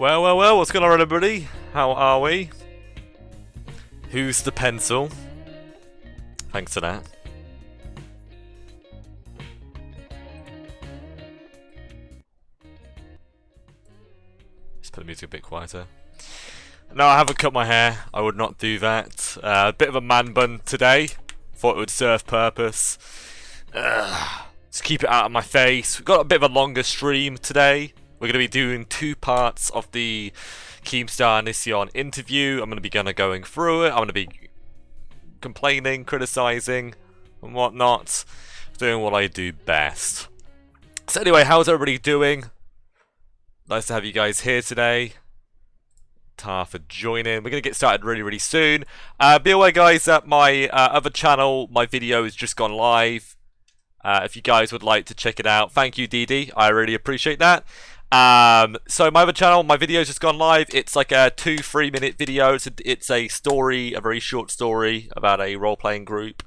Well, what's going on, everybody? How are we? Who's the pencil? Thanks for that. Just put the music a bit quieter. No, I haven't cut my hair. I would not do that. A bit of a man bun today. Thought it would serve purpose. Just keep it out of my face. We've got a bit of a longer stream today. We're going to be doing 2 parts of the Keemstar Onision interview. I'm going to be going through it. I'm going to be complaining, criticising, and whatnot. Doing what I do best. So anyway, how's everybody doing? Nice to have you guys here today. Tar for joining. We're going to get started really soon. Be aware, guys, that my other channel, my video has just gone live. If you guys would like to check it out, thank you, Dee. I really appreciate that. So my other channel, my video's just gone live. It's like a 2-3 minute video. It's a story, a very short story about a role-playing group,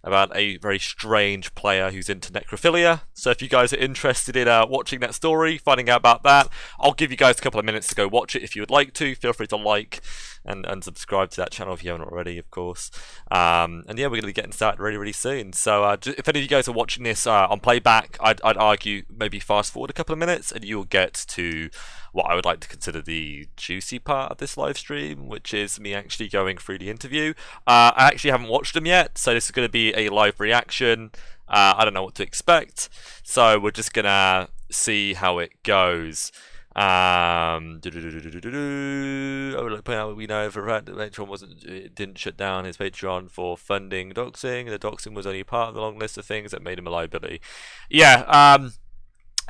about a very strange player who's into necrophilia. So if you guys are interested in watching that story, finding out about that, I'll give you guys a couple of minutes to go watch it if you would like to. Feel free to like and subscribe to that channel if you haven't already, of course. And yeah, we're going to be getting started really soon. So if any of you guys are watching this on playback, I'd argue maybe fast forward a couple of minutes and you'll get to what I would like to consider the juicy part of this live stream, which is me actually going through the interview. I actually haven't watched them yet, so this is going to be a live reaction. I don't know what to expect, so we're just going to see how it goes. I would like to point out we know for a fact that Patreon didn't shut down his Patreon for funding doxing. The doxing was only part of the long list of things that made him a liability. Yeah,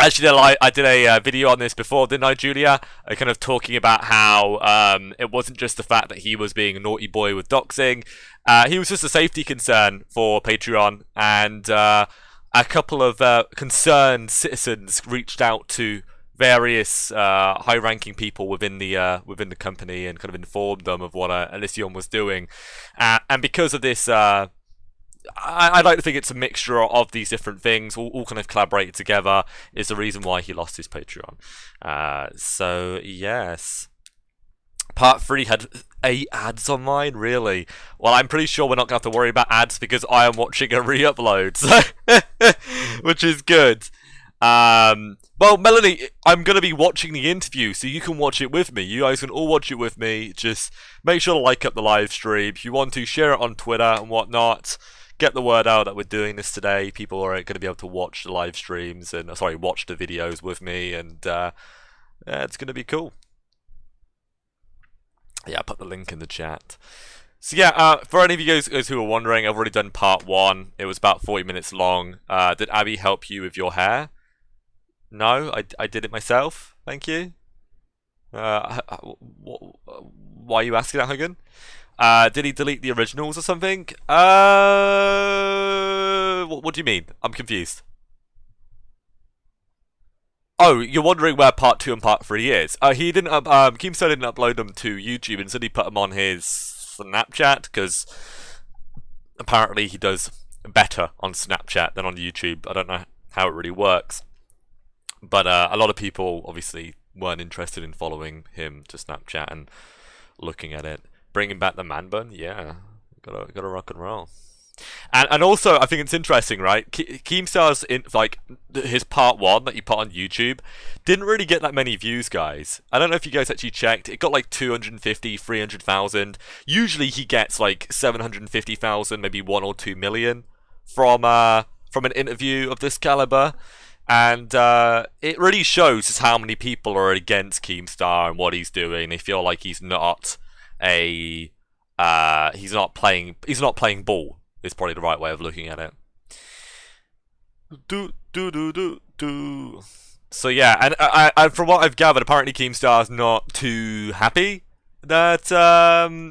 actually, I did a video on this before, didn't I, Julia? Kind of talking about how it wasn't just the fact that he was being a naughty boy with doxing. He was just a safety concern for Patreon, and a couple of concerned citizens reached out to various high-ranking people within the company and kind of informed them of what Onision was doing. And because of this, I'd like to think it's a mixture of these different things, all kind of collaborated together, is the reason why he lost his Patreon. So, yes. Part 3 had 8 ads on mine, really? Well, I'm pretty sure we're not going to have to worry about ads because I am watching a re-upload, so which is good. Well, Melanie, I'm going to be watching the interview, so you can watch it with me. You guys can all watch it with me. Just make sure to like up the live stream. If you want to, share it on Twitter and whatnot. Get the word out that we're doing this today. People are going to be able to watch the live streams and, watch the videos with me, and yeah, it's going to be cool. Yeah, I'll put the link in the chat. So yeah, for any of you guys who are wondering, I've already done part 1. It was about 40 minutes long. Did Abby help you with your hair? No, I did it myself. Thank you. Why are you asking that, Hogan? Did he delete the originals or something? What do you mean? I'm confused. Oh, you're wondering where part 2 and part 3 is? He didn't. Keemstar didn't upload them to YouTube. Instead, he put them on his Snapchat because apparently he does better on Snapchat than on YouTube. I don't know how it really works, but a lot of people obviously weren't interested in following him to Snapchat and looking at it. Bringing back the man bun, yeah, gotta rock and roll. And also, I think it's interesting, right? Keemstar's his part 1 that he put on YouTube didn't really get that many views, guys. I don't know if you guys actually checked. It got like 250, 300,000. Usually he gets like 750,000, maybe 1 or 2 million from an interview of this caliber. And it really shows just how many people are against Keemstar and what he's doing. They feel like he's not he's not playing ball. Is probably the right way of looking at it. So yeah, and from what I've gathered, apparently Keemstar's not too happy that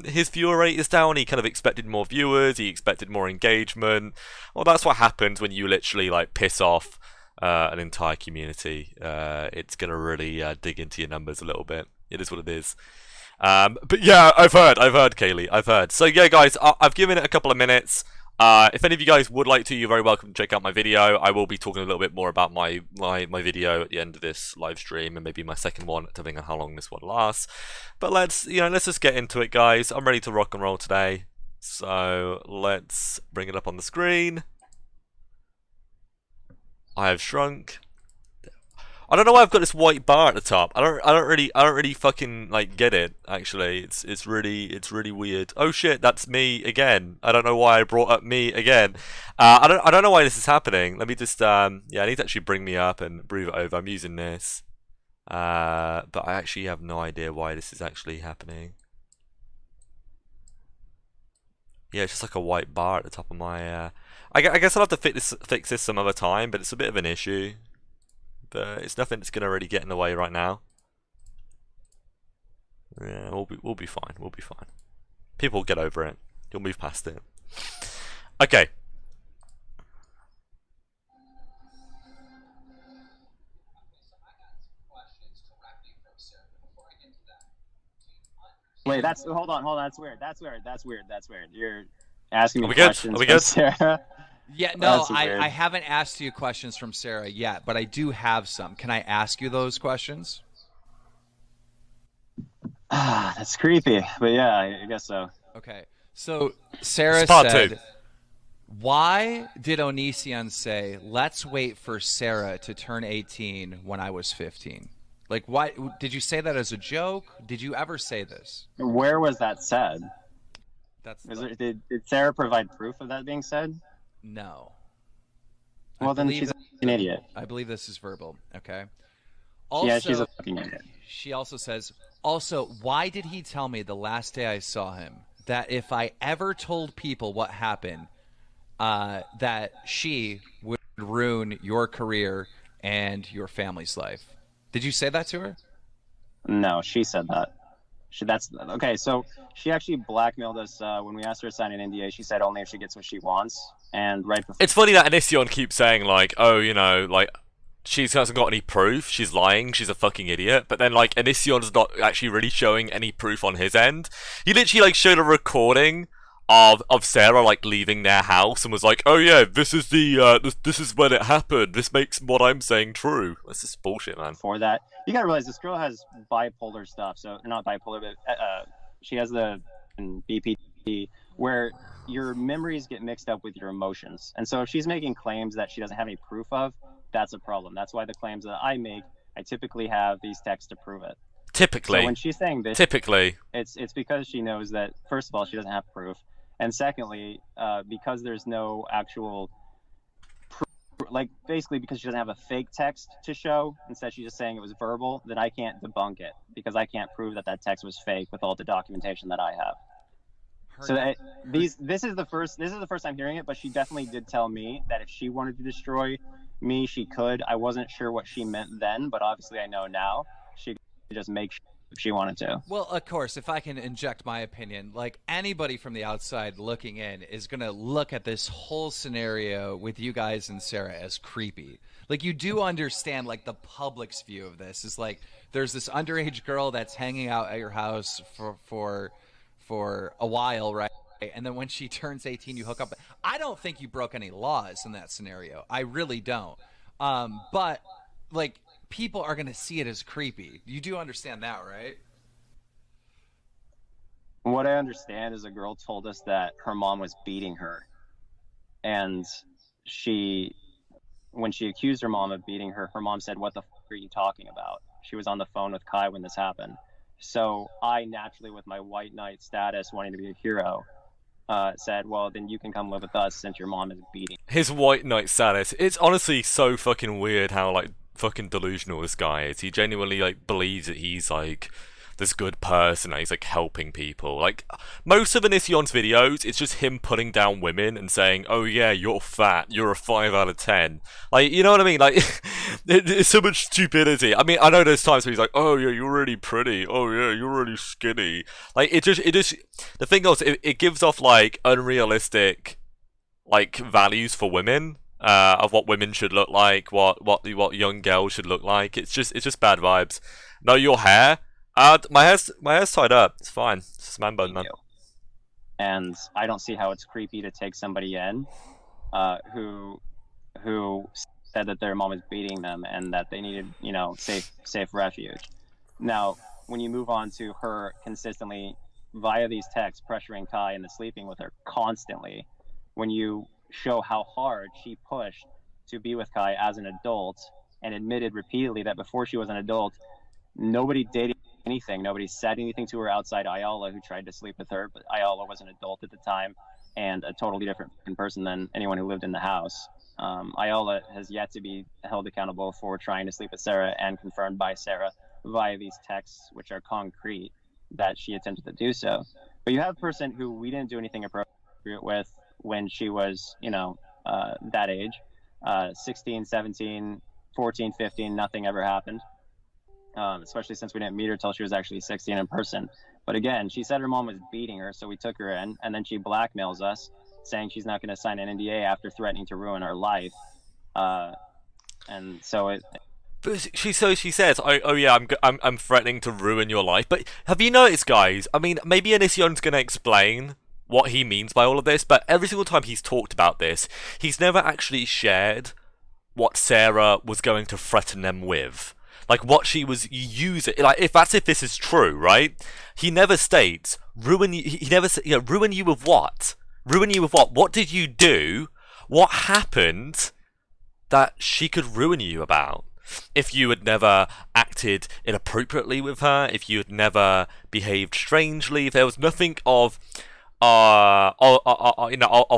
his viewer rate is down. He kind of expected more viewers. He expected more engagement. Well, that's what happens when you literally piss off an entire community. It's gonna really dig into your numbers a little bit. It is what it is. But yeah, I've heard, Kaylee, I've heard. So yeah, guys, I've given it a couple of minutes. If any of you guys would like to, you're very welcome to check out my video. I will be talking a little bit more about my video at the end of this live stream, and maybe my second one, depending on how long this one lasts. But let's just get into it, guys. I'm ready to rock and roll today. So let's bring it up on the screen. I have shrunk. I don't know why I've got this white bar at the top. I don't really fucking like get it. Actually, it's really weird. Oh shit, that's me again. I don't know why I brought up me again. I don't know why this is happening. Let me just yeah, I need to actually bring me up and breathe it over. I'm using this, but I actually have no idea why this is actually happening. Yeah, it's just like a white bar at the top of my. I guess I'll have to fix this some other time, but it's a bit of an issue. But it's nothing that's gonna really get in the way right now. Yeah, we'll be fine. We'll be fine. People will get over it. You'll move past it. Okay. Wait, hold on. That's weird. You're asking me questions. Are we good? Sarah. Yeah, no, I haven't asked you questions from Sarah yet, but I do have some. Can I ask you those questions? That's creepy, but yeah, I guess so. Okay, so Sarah said, why did Onision say, let's wait for Sarah to turn 18 when I was 15? Like, why did you say that as a joke? Did you ever say this? Where was that said? Did Sarah provide proof of that being said? No. Well, then she's an idiot. I believe this is verbal. Okay. Also, yeah, she's a fucking idiot. She also says, also, why did he tell me the last day I saw him that if I ever told people what happened, that she would ruin your career and your family's life? Did you say that to her? No, she said that. Okay, so she actually blackmailed us when we asked her to sign an NDA. She said only if she gets what she wants. And right before... It's funny that Onision keeps saying, like, oh, you know, like, she hasn't got any proof, she's lying, she's a fucking idiot. But then, like, Onision's not actually really showing any proof on his end. He literally, like, showed a recording of Sarah, like, leaving their house and was like, oh yeah, this is the, this is when it happened. This makes what I'm saying true. That's just bullshit, man. For that, you gotta realize this girl has bipolar stuff. So, not bipolar, but she has the BPD, where your memories get mixed up with your emotions. And so if she's making claims that she doesn't have any proof of, that's a problem. That's why the claims that I make, I typically have these texts to prove it. Typically. So when she's saying this, it's because she knows that, first of all, she doesn't have proof. And secondly, because there's no actual proof, like basically because she doesn't have a fake text to show, instead she's just saying it was verbal, then I can't debunk it because I can't prove that that text was fake with all the documentation that I have. So this is the first time hearing it, but she definitely did tell me that if she wanted to destroy me, she could. I wasn't sure what she meant then, but obviously I know now. She could just make sure if she wanted to. Well, of course, if I can inject my opinion, like anybody from the outside looking in is going to look at this whole scenario with you guys and Sarah as creepy. Like, you do understand, like, the public's view of this is like there's this underage girl that's hanging out at your house for a while, right? And then when she turns 18, you hook up. I don't think you broke any laws in that scenario. I really don't. But, like, people are going to see it as creepy. You do understand that, right? What I understand is a girl told us that her mom was beating her. And when she accused her mom of beating her, her mom said, "What the fuck are you talking about?" She was on the phone with Kai when this happened. So I naturally, with my white knight status, wanting to be a hero, said, well, then you can come live with us since your mom is beating. His white knight status. It's honestly so fucking weird how, like, fucking delusional this guy is. He genuinely, like, believes that he's, like, this good person, and he's, like, helping people. Like, most of Onision's videos, it's just him putting down women and saying, oh yeah, you're fat, you're a 5 out of 10. Like, you know what I mean? Like, it's so much stupidity. I mean, I know there's times where he's like, oh yeah, you're really pretty, oh yeah, you're really skinny. Like, it just, the thing is, it gives off, like, unrealistic, like, values for women. Of what women should look like, what young girls should look like. It's just bad vibes. No, your hair. My hair's tied up. It's fine. It's just man bun, man. and I don't see how it's creepy to take somebody in who said that their mom was beating them and that they needed, you know, safe refuge. Now, when you move on to her consistently via these texts pressuring Kai into sleeping with her constantly, when you show how hard she pushed to be with Kai as an adult and admitted repeatedly that before she was an adult, nobody did anything. Nobody said anything to her outside Ayala, who tried to sleep with her, but Ayala was an adult at the time and a totally different person than anyone who lived in the house. Ayala has yet to be held accountable for trying to sleep with Sarah, and confirmed by Sarah via these texts, which are concrete, that she attempted to do so. But you have a person who we didn't do anything appropriate with when she was, you know, that age, 16, 17, 14, 15, nothing ever happened. Especially since we didn't meet her till she was actually 16 in person. But again, she said her mom was beating her, so we took her in, and then she blackmails us, saying she's not going to sign an NDA after threatening to ruin our life. And so it. But she says, oh yeah, I'm threatening to ruin your life. But have you noticed, guys? I mean, maybe Onision's going to explain what he means by all of this, but every single time he's talked about this, he's never actually shared what Sarah was going to threaten them with. Like, what she was using, like, if this is true, right? He never states, ruin you, he never said, you know, ruin you with what? Ruin you with what? What did you do? What happened that she could ruin you about? If you had never acted inappropriately with her, if you had never behaved strangely, if there was nothing of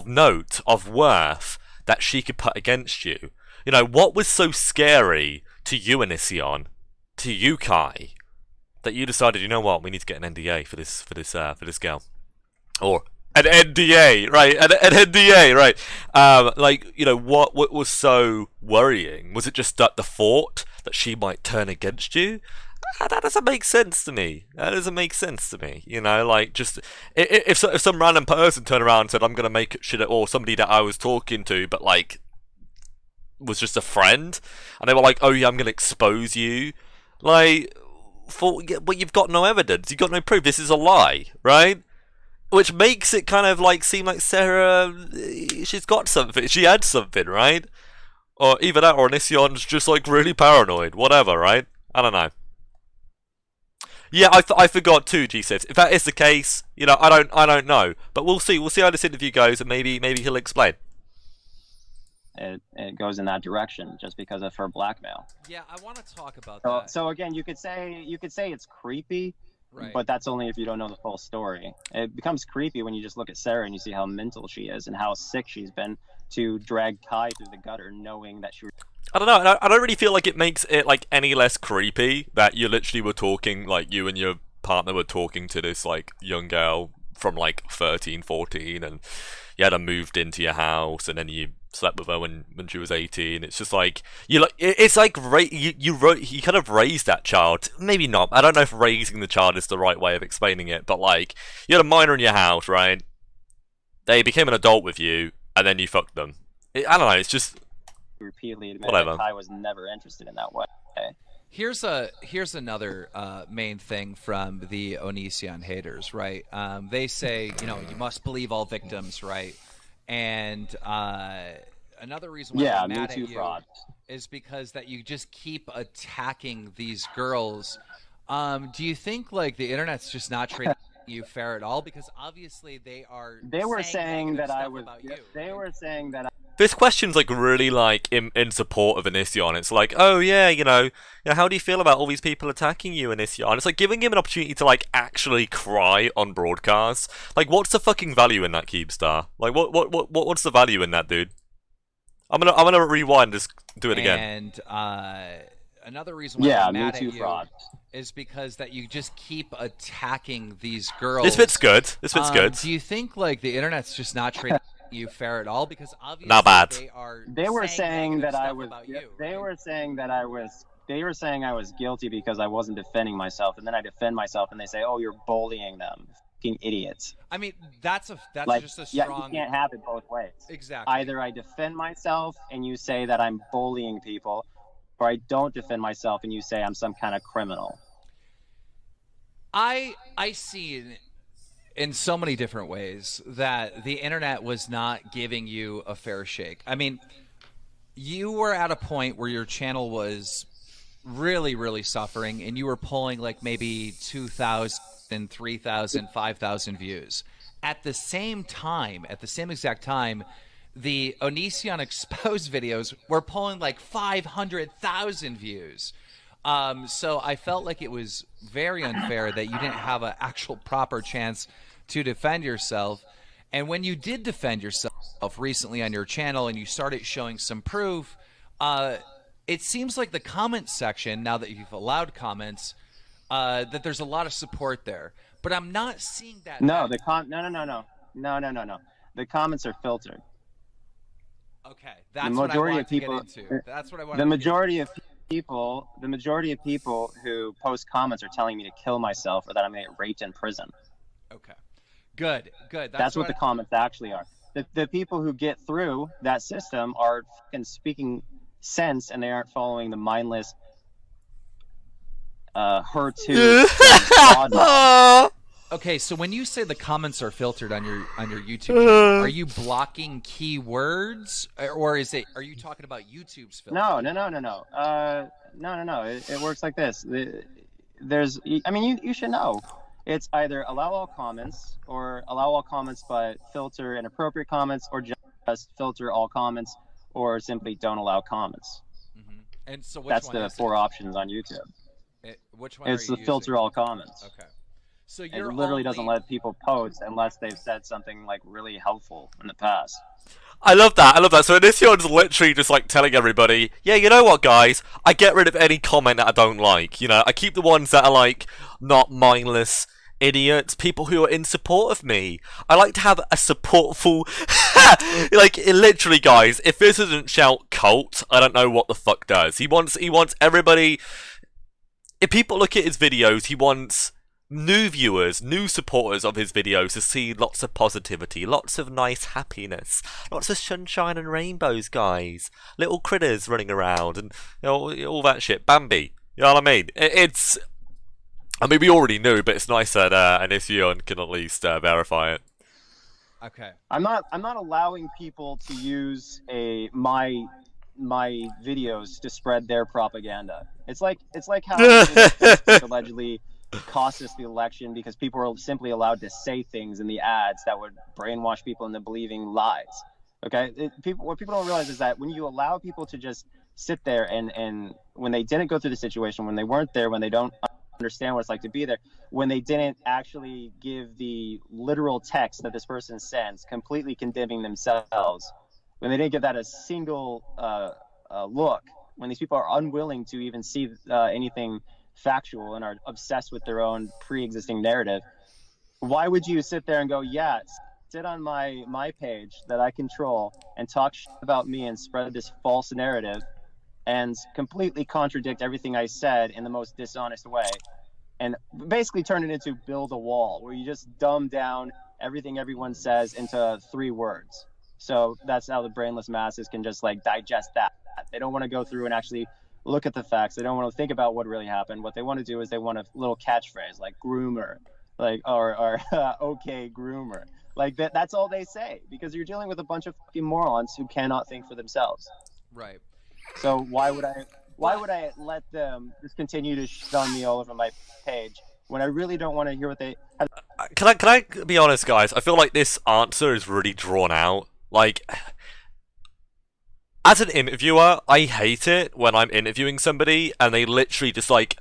note, of worth that she could put against you. You know, what was so scary to you, Onision, to you, Kai, that you decided, you know what, we need to get an NDA for this girl, or an NDA, right? An NDA, right? Like, you know, what was so worrying? Was it just that the thought that she might turn against you? That doesn't make sense to me. That doesn't make sense to me. You know, like, just if some random person turned around and said, I'm gonna make shit, or somebody that I was talking to, but like was just a friend, and they were like, oh yeah, I'm gonna expose you, like, but you've got no evidence, you've got no proof, this is a lie, right? Which makes it kind of like seem like Sarah, she's got something, she had something, right? Or either that, or Onision's just like really paranoid, whatever, right? I don't know. Yeah, I forgot too, G6. If that is the case, you know, I don't know, but we'll see how this interview goes, and maybe he'll explain. It goes in that direction just because of her blackmail. Yeah, I want to talk about that. So again, you could say it's creepy, right, but that's only if you don't know the full story. It becomes creepy when you just look at Sarah and you see how mental she is and how sick she's been to drag Kai through the gutter, knowing that she. I don't know. I don't really feel like it makes it like any less creepy that you literally were talking, like you and your partner were talking to this like young girl from like 13, 14, and you had her moved into your house, and then you slept with her when she was 18. It's just like it's like you kind of raised that child. Maybe not. I don't know if raising the child is the right way of explaining it, but like you had a minor in your house, right? They became an adult with you, and then you fucked them. I don't know. It's just repeatedly admitted that Kai was never interested in that way. Here's another main thing from the Onision haters, right? They say, you know, you must believe all victims, right? And another reason why I'm mad at you is because that you just keep attacking these girls. Do you think like the internet's just not treating you fair at all? Because obviously they were saying that I was. They were saying that. This question's like really like in support of Onision. It's like, oh yeah, you know, how do you feel about all these people attacking you, Onision? It's like giving him an opportunity to like actually cry on broadcast. Like, what's the fucking value in that, Keemstar? Like, what's the value in that, dude? I'm gonna rewind, just do it again. And another reason why I'm mad at you is because that you just keep attacking these girls. This fits good. This fits good. Do you think like the internet's just not treating you fair at all? Because obviously not bad. They were saying that I was. They were saying that I was. They were saying I was guilty because I wasn't defending myself, and then I defend myself, and they say, "Oh, you're bullying them, fucking idiots." I mean, that's like, just a strong. Yeah, you can't have it both ways. Exactly. Either I defend myself, and you say that I'm bullying people, or I don't defend myself, and you say I'm some kind of criminal. I see in so many different ways that the internet was not giving you a fair shake. I mean, you were at a point where your channel was really, really suffering, and you were pulling like maybe 2,000, 3,000, 5,000 views. At the same time, at the same exact time, the Onision Exposed videos were pulling like 500,000 views. So I felt like it was very unfair that you didn't have an actual proper chance to defend yourself. And when you did defend yourself recently on your channel and you started showing some proof, it seems like the comment section, now that you've allowed comments, that there's a lot of support there. But I'm not seeing that. No, no. The comments are filtered. Okay, that's what I want to get into. That's what I want. The majority of people who post comments are telling me to kill myself or that I'm gonna get raped in prison. Okay, good. That's what the comments actually are. The people who get through that system are fucking speaking sense, and they aren't following the mindless her Okay, so when you say the comments are filtered on your YouTube channel, are you blocking keywords, or are you talking about YouTube's filter? No. It works like this. You should know. It's either allow all comments, or allow all comments but filter inappropriate comments, or just filter all comments, or simply don't allow comments. Mm-hmm. And so that's the 4 options on YouTube. Which one? It's the filter all comments. Okay. So it literally doesn't let people post unless they've said something like really helpful in the past. I love that. So Onision's literally just like telling everybody, yeah, you know what, guys? I get rid of any comment that I don't like. You know, I keep the ones that are like not mindless idiots, people who are in support of me. I like to have a supportful, like literally, guys. If this isn't shout cult, I don't know what the fuck does. He wants everybody. If people look at his videos, he wants new viewers, new supporters of his videos to see lots of positivity, lots of nice happiness, lots of sunshine and rainbows, guys. Little critters running around and all that shit. Bambi. You know what I mean? We already knew, but it's nice that Onision can at least verify it. Okay. I'm not allowing people to use my videos to spread their propaganda. It's like how Facebook allegedly cost us the election because people were simply allowed to say things in the ads that would brainwash people into believing lies. Okay, what people don't realize is that when you allow people to just sit there and when they didn't go through the situation, when they weren't there, when they don't understand what it's like to be there, when they didn't actually give the literal text that this person sends, completely condemning themselves, when they didn't give that a single look, when these people are unwilling to even see anything factual and are obsessed with their own pre-existing narrative, why would you sit there and go, yeah, sit on my page that I control and talk shit about me and spread this false narrative and completely contradict everything I said in the most dishonest way, and basically turn it into build a wall where you just dumb down everything everyone says into 3 words. So that's how the brainless masses can just like digest that. They don't want to go through and actually look at the facts. They don't want to think about what really happened. What they want to do is they want a little catchphrase like groomer, like or okay groomer. Like that's all they say, because you're dealing with a bunch of fucking morons who cannot think for themselves. Right. So why would I let them just continue to shit on me all over my page when I really don't want to hear what they have? Can I be honest, guys? I feel like this answer is really drawn out. Like, as an interviewer, I hate it when I'm interviewing somebody and they literally just like,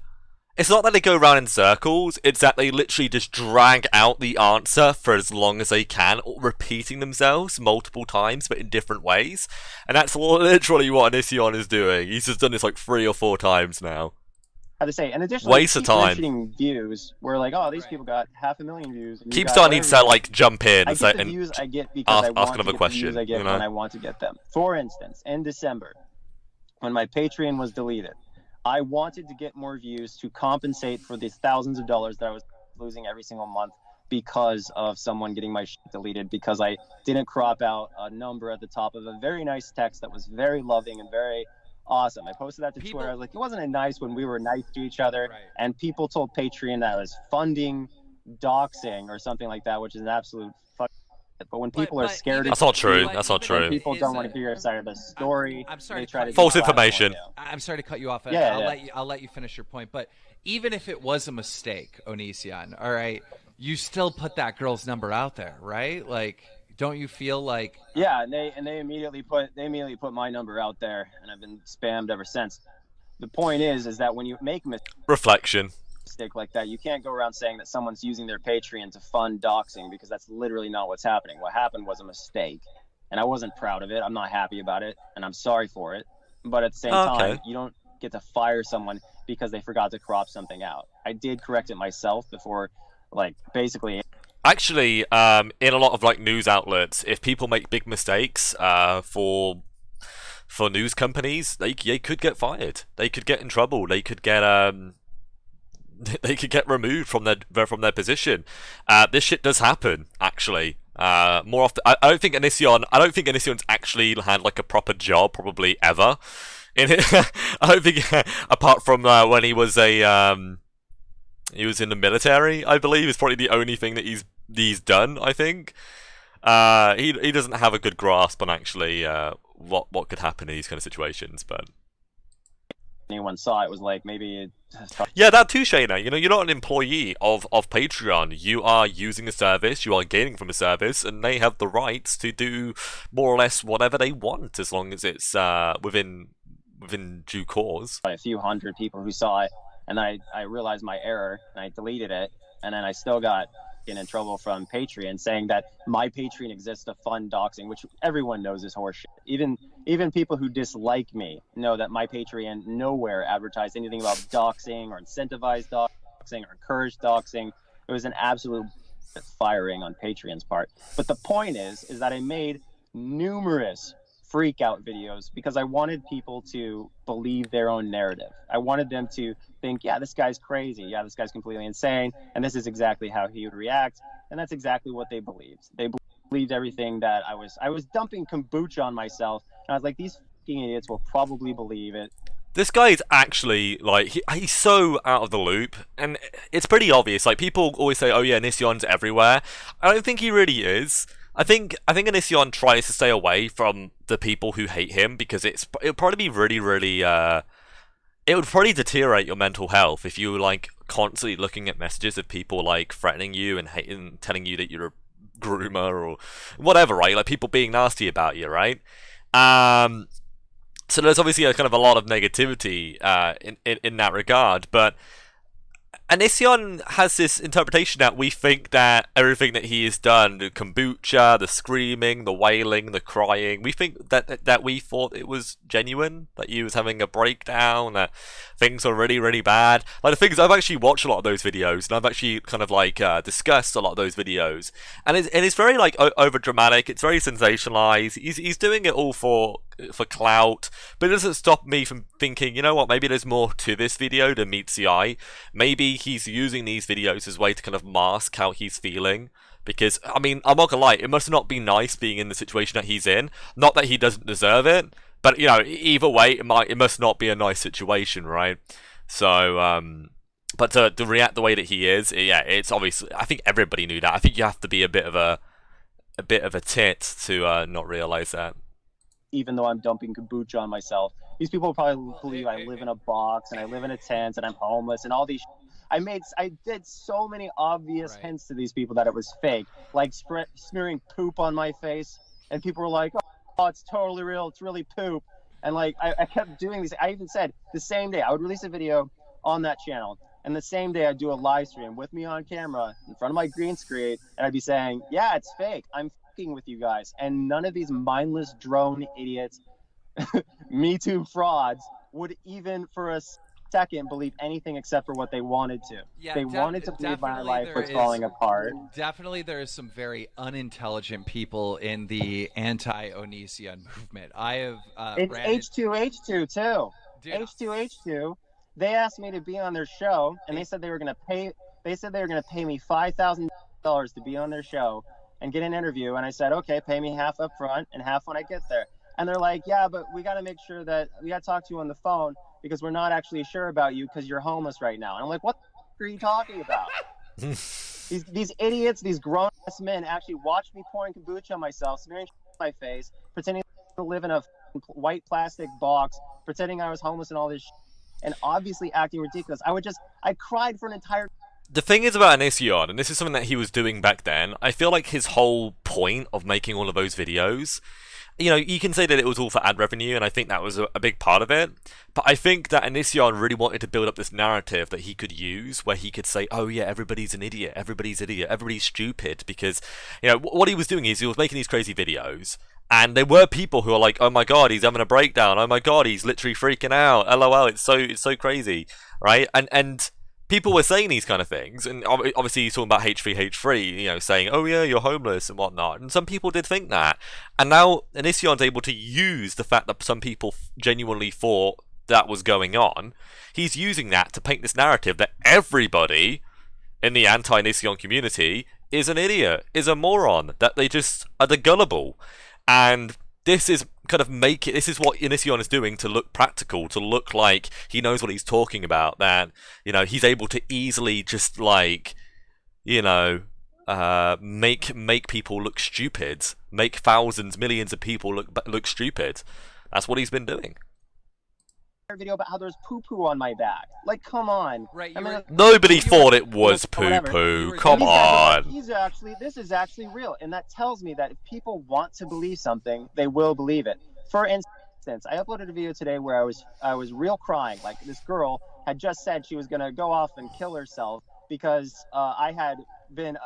it's not that they go around in circles, it's that they literally just drag out the answer for as long as they can, repeating themselves multiple times but in different ways. And that's literally what Onision is doing. He's just done this like 3 or 4 times now. How to say, and additionally, waste of time. Mentioning views, we're like, oh, these people got 500,000 views. Keemstar needs to like jump in and say, views I get because I want ask to another get question. The views I get when I want to get them. For instance, in December, when my Patreon was deleted, I wanted to get more views to compensate for the thousands of dollars that I was losing every single month because of someone getting my shit deleted, because I didn't crop out a number at the top of a very nice text that was very loving and very awesome. I posted that to Twitter. I was like, it wasn't nice when we were nice to each other. Right. And people told Patreon that I was funding doxing or something like that, which is an absolute fuck. But when people are scared, that's not true. That's not true. People don't want to hear your side of the story. I'm sorry. They try to false information. I'm sorry to cut you off. Yeah, I'll let you finish your point. But even if it was a mistake, Onision, all right, you still put that girl's number out there, right? Like, don't you feel like? Yeah, and they immediately put my number out there, and I've been spammed ever since. The point is that when you make a reflection mistake like that, you can't go around saying that someone's using their Patreon to fund doxing, because that's literally not what's happening. What happened was a mistake, and I wasn't proud of it. I'm not happy about it, and I'm sorry for it. But at the same time, you don't get to fire someone because they forgot to crop something out. I did correct it myself before, like, basically. Actually, in a lot of like news outlets, if people make big mistakes, for news companies, they could get fired. They could get in trouble. They could get removed from their position. This shit does happen, actually. More often, I don't think Onision's actually had like a proper job, probably ever. I don't think, apart from when he was in the military, I believe, is probably the only thing that he's done. I think he doesn't have a good grasp on actually what could happen in these kind of situations, but. Anyone saw it was like maybe yeah, that too, Shayna. You know, you're not an employee of Patreon. You are using a service, you are gaining from a service, and they have the rights to do more or less whatever they want, as long as it's within due course. A few hundred people who saw it, and I realized my error, and I deleted it, and then I still got in trouble from Patreon saying that my Patreon exists to fund doxing, which everyone knows is horseshit. Even people who dislike me know that my Patreon nowhere advertised anything about doxing or incentivized doxing or encouraged doxing. It was an absolute firing on Patreon's part. But the point is that I made numerous freak out videos because I wanted people to believe their own narrative. I wanted them to think, yeah, this guy's crazy. Yeah, this guy's completely insane. And this is exactly how he would react. And that's exactly what they believed. They believed everything that I was dumping kombucha on myself. And I was like, these fucking idiots will probably believe it. This guy is actually, like, he's so out of the loop, and it's pretty obvious. Like, people always say, oh yeah, Onision's everywhere. I don't think he really is. I think Onision tries to stay away from the people who hate him, because it'll probably be really, it would probably deteriorate your mental health if you were, like, constantly looking at messages of people, like, threatening you and hating, telling you that you're a groomer or whatever, right? Like, people being nasty about you, right? So there's obviously a kind of a lot of negativity in that regard, but Onision has this interpretation that we think that everything that he has done, the kombucha, the screaming, the wailing, the crying, we think that we thought it was genuine, that he was having a breakdown, that things are really bad. Like, the thing is, I've actually watched a lot of those videos, and I've actually kind of like discussed a lot of those videos, and it's very like over dramatic. It's very sensationalized. He's doing it all for clout, but it doesn't stop me from thinking, you know what, maybe there's more to this video than meets the eye. Maybe he's using these videos as a way to kind of mask how he's feeling, because, I mean, I'm not gonna lie, it must not be nice being in the situation that he's in. Not that he doesn't deserve it, but, you know, either way, it must not be a nice situation, right? So, but to react the way that he is, yeah, it's obviously, I think everybody knew that. I think you have to be a bit of a tit to not realize that. Even though I'm dumping kombucha on myself, these people probably believe I live in a box and I live in a tent and I'm homeless and all these. I did so many obvious hints to these people that it was fake, like smearing poop on my face, and people were like, "Oh, it's totally real. It's really poop." And like I kept doing these. I even said the same day I would release a video on that channel, and the same day I'd do a live stream with me on camera in front of my green screen, and I'd be saying, "Yeah, it's fake. I'm with you guys," and none of these mindless drone idiots, Me Too frauds, would even for a second believe anything except for what they wanted to. Yeah, they wanted to believe my life was falling apart. Definitely, there is some very unintelligent people in the anti-Onision movement. I have it's H2H2 too. Dude. H2H2. They asked me to be on their show, and they said they were going to pay. They said they were going to pay me $5,000 to be on their show and get an interview, and I said, okay, pay me half up front and half when I get there. And they're like, yeah, but we got to make sure that we got to talk to you on the phone because we're not actually sure about you because you're homeless right now. And I'm like, what the are you talking about? These idiots, these grown-ass men actually watched me pouring kombucha on myself, smearing on my face, pretending to live in a white plastic box, pretending I was homeless and all this and obviously acting ridiculous. I cried for an entire... The thing is about Onision, and this is something that he was doing back then, I feel like his whole point of making all of those videos, you know, you can say that it was all for ad revenue, and I think that was a big part of it, but I think that Onision really wanted to build up this narrative that he could use, where he could say, oh yeah, everybody's an idiot, everybody's stupid, because, you know, what he was doing is he was making these crazy videos, and there were people who are like, oh my god, he's having a breakdown, oh my god, he's literally freaking out, lol, it's so crazy, right? And people were saying these kind of things, and obviously he's talking about H3H3, you know, saying, oh yeah, you're homeless and whatnot, and some people did think that, and now Onision's able to use the fact that some people genuinely thought that was going on. He's using that to paint this narrative that everybody in the anti-Onision community is an idiot, is a moron, that they just are the gullible, and this is kind of this is what Onision is doing to look practical, to look like he knows what he's talking about, that, you know, he's able to easily just, like, you know, make people look stupid, make thousands, millions of people look stupid. That's what he's been doing. Video about how there's poo-poo on my back. Like, come on. Right. I mean, nobody thought it was poo-poo. Come on. This is actually real, and that tells me that if people want to believe something, they will believe it. For instance, I uploaded a video today where I was real crying. Like, this girl had just said she was gonna go off and kill herself because I had been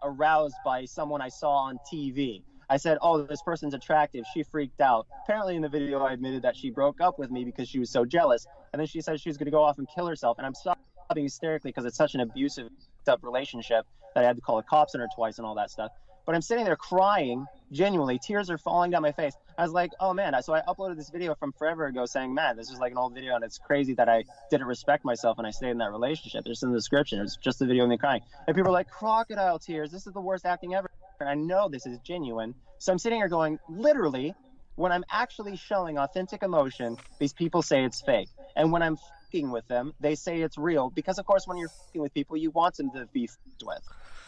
aroused by someone I saw on TV. I said, oh, this person's attractive. She freaked out. Apparently in the video, I admitted that she broke up with me because she was so jealous. And then she said she was going to go off and kill herself. And I'm sobbing hysterically because it's such an abusive relationship that I had to call the cops on her twice and all that stuff. But I'm sitting there crying, genuinely. Tears are falling down my face. I was like, oh, man. So I uploaded this video from forever ago saying, man, this is like an old video, and it's crazy that I didn't respect myself when I stayed in that relationship. There's in the description. It was just a video of me crying. And people are like, crocodile tears. This is the worst acting ever. And I know this is genuine. So I'm sitting here going, literally, when I'm actually showing authentic emotion, these people say it's fake. And when I'm f***ing with them, they say it's real. Because, of course, when you're f***ing with people, you want them to be f***ed with.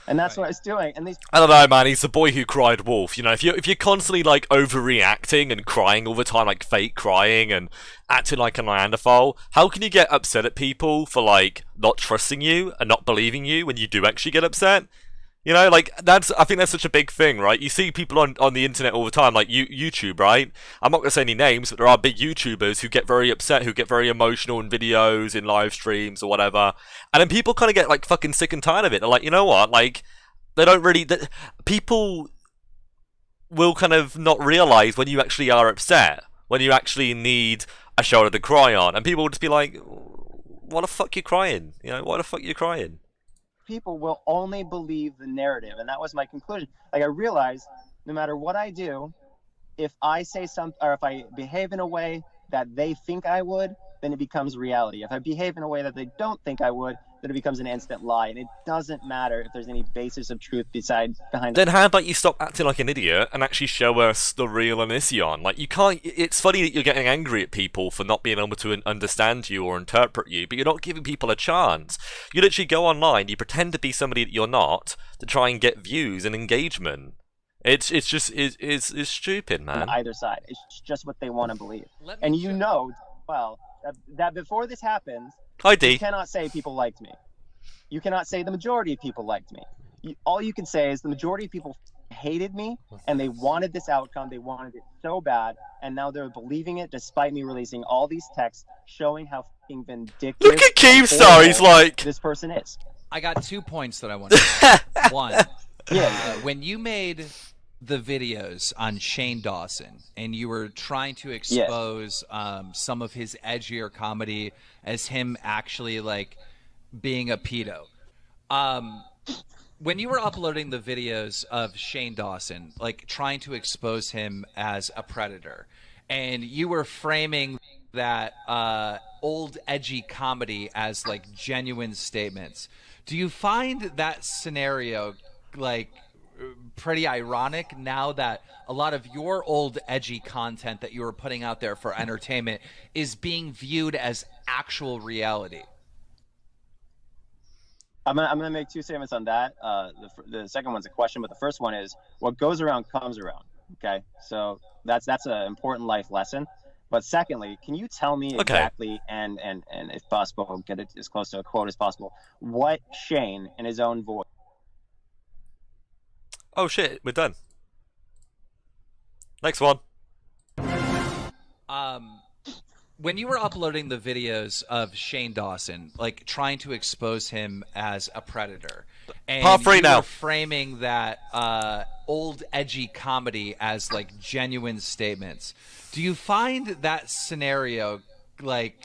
And that's what I was doing. And these... I don't know, man. He's the boy who cried wolf. You know, if you're constantly, like, overreacting and crying all the time, like fake crying and acting like a Neanderthal, how can you get upset at people for, like, not trusting you and not believing you when you do actually get upset? You know, like, I think that's such a big thing, right? You see people on the internet all the time, like YouTube, right? I'm not going to say any names, but there are big YouTubers who get very upset, who get very emotional in videos, in live streams, or whatever. And then people kind of get, like, fucking sick and tired of it. They're like, you know what? Like, they don't really... people will kind of not realise when you actually are upset, when you actually need a shoulder to cry on. And people will just be like, what the fuck you crying? You know, why the fuck you crying? People will only believe the narrative, and that was my conclusion. Like, I realized no matter what I do, if I say something or if I behave in a way that they think I would, then it becomes reality. If I behave in a way that they don't think I would, then it becomes an instant lie, and it doesn't matter if there's any basis of truth behind it. Then how about you stop acting like an idiot and actually show us the real Onision? Like, you can't... It's funny that you're getting angry at people for not being able to understand you or interpret you, but you're not giving people a chance. You literally go online, you pretend to be somebody that you're not, to try and get views and engagement. It's stupid, man. On either side. It's just what they want to believe. And you know, well, that before this happens, you cannot say people liked me. You cannot say the majority of people liked me. All you can say is the majority of people hated me, and they wanted this outcome. They wanted it so bad, and now they're believing it despite me releasing all these texts showing how fucking vindictive... Look at Keemstar, he's like... this person is. I got 2 points that I want to make. One, yeah. When you made the videos on Shane Dawson and you were trying to expose some of his edgier comedy as him actually, like, being a pedo. When you were uploading the videos of Shane Dawson, like, trying to expose him as a predator, and you were framing that old edgy comedy as, like, genuine statements, do you find that scenario, like, pretty ironic now that a lot of your old edgy content that you were putting out there for entertainment is being viewed as actual reality? I'm gonna make two statements on that. The second one's a question, but the first one is what goes around comes around. Okay, so that's an important life lesson. But secondly, can you tell me exactly and if possible, get it as close to a quote as possible, what Shane in his own voice? Oh shit, we're done. Next one. When you were uploading the videos of Shane Dawson, like trying to expose him as a predator, and Part 3 you now. were framing that old edgy comedy as like genuine statements, do you find that scenario like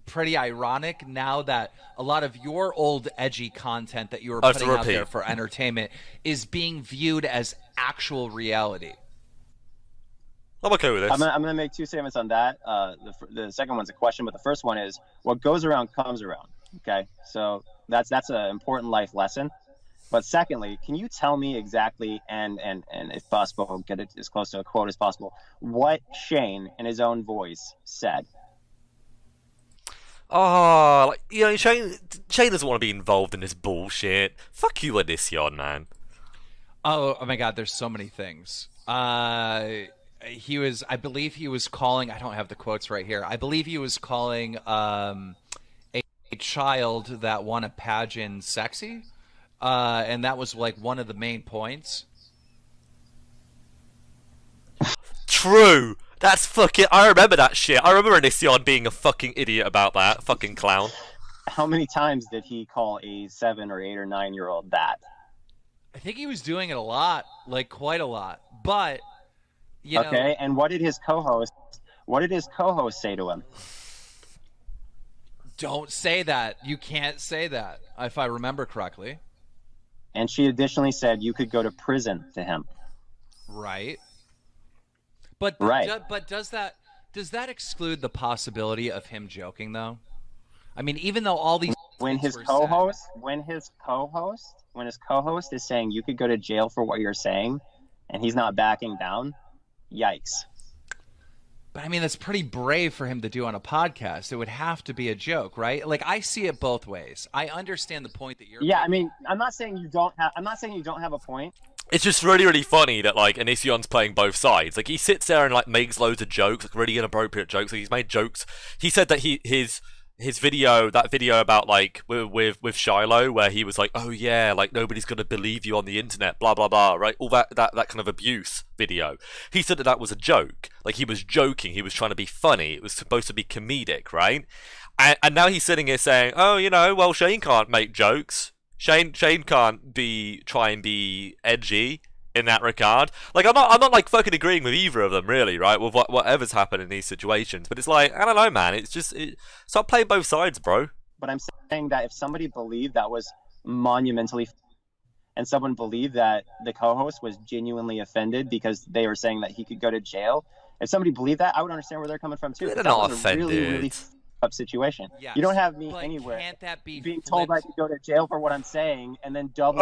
pretty ironic now that a lot of your old edgy content that you were putting out there for entertainment is being viewed as actual reality? I'm okay with this. I'm gonna make two statements on that. The second one's a question, but the first one is what goes around comes around. Okay, so that's an important life lesson. But secondly, can you tell me exactly and if possible, get it as close to a quote as possible, what Shane in his own voice said? Oh, like, you know, Shane doesn't want to be involved in this bullshit. Fuck you, Onision, man. Oh my God, there's so many things. I believe he was calling, I don't have the quotes right here, I believe he was calling a child that won a pageant sexy, and that was like one of the main points. True! That's fucking... I remember that shit. I remember Onision being a fucking idiot about that. Fucking clown. How many times did he call a 7 or 8 or 9-year-old that? I think he was doing it a lot, like quite a lot, but... You know, and what did his co-host say to him? Don't say that. You can't say that, if I remember correctly. And she additionally said you could go to prison to him. Right. But does that exclude the possibility of him joking though? I mean, even though all these when his co-host is saying you could go to jail for what you're saying, and he's not backing down. Yikes. But I mean, that's pretty brave for him to do on a podcast. It would have to be a joke, right? Like, I see it both ways. I understand the point that you're making. I mean, I'm not saying you don't have a point. It's just really, really funny that, like, Onision's playing both sides. Like, he sits there and, like, makes loads of jokes, like, really inappropriate jokes. Like, he's made jokes. He said that his video about, like, with Shiloh, where he was like, oh yeah, like, nobody's gonna believe you on the internet, blah blah blah, right? All that kind of abuse video. He said that was a joke. Like, he was joking, he was trying to be funny, it was supposed to be comedic, right? And now he's sitting here saying, oh, you know, well, Shane can't make jokes. Shane can't try and be edgy in that regard. Like, I'm not like fucking agreeing with either of them, really, right? With whatever's happened in these situations. But it's like, I don't know, man. It's just stop playing both sides, bro. But I'm saying that if somebody believed that was monumentally, and someone believed that the co-host was genuinely offended because they were saying that he could go to jail, if somebody believed that, I would understand where they're coming from too. They're not offended. Really, really up situation. Yes, you don't have me anywhere can't that be being told I could go to jail for what I'm saying and then double.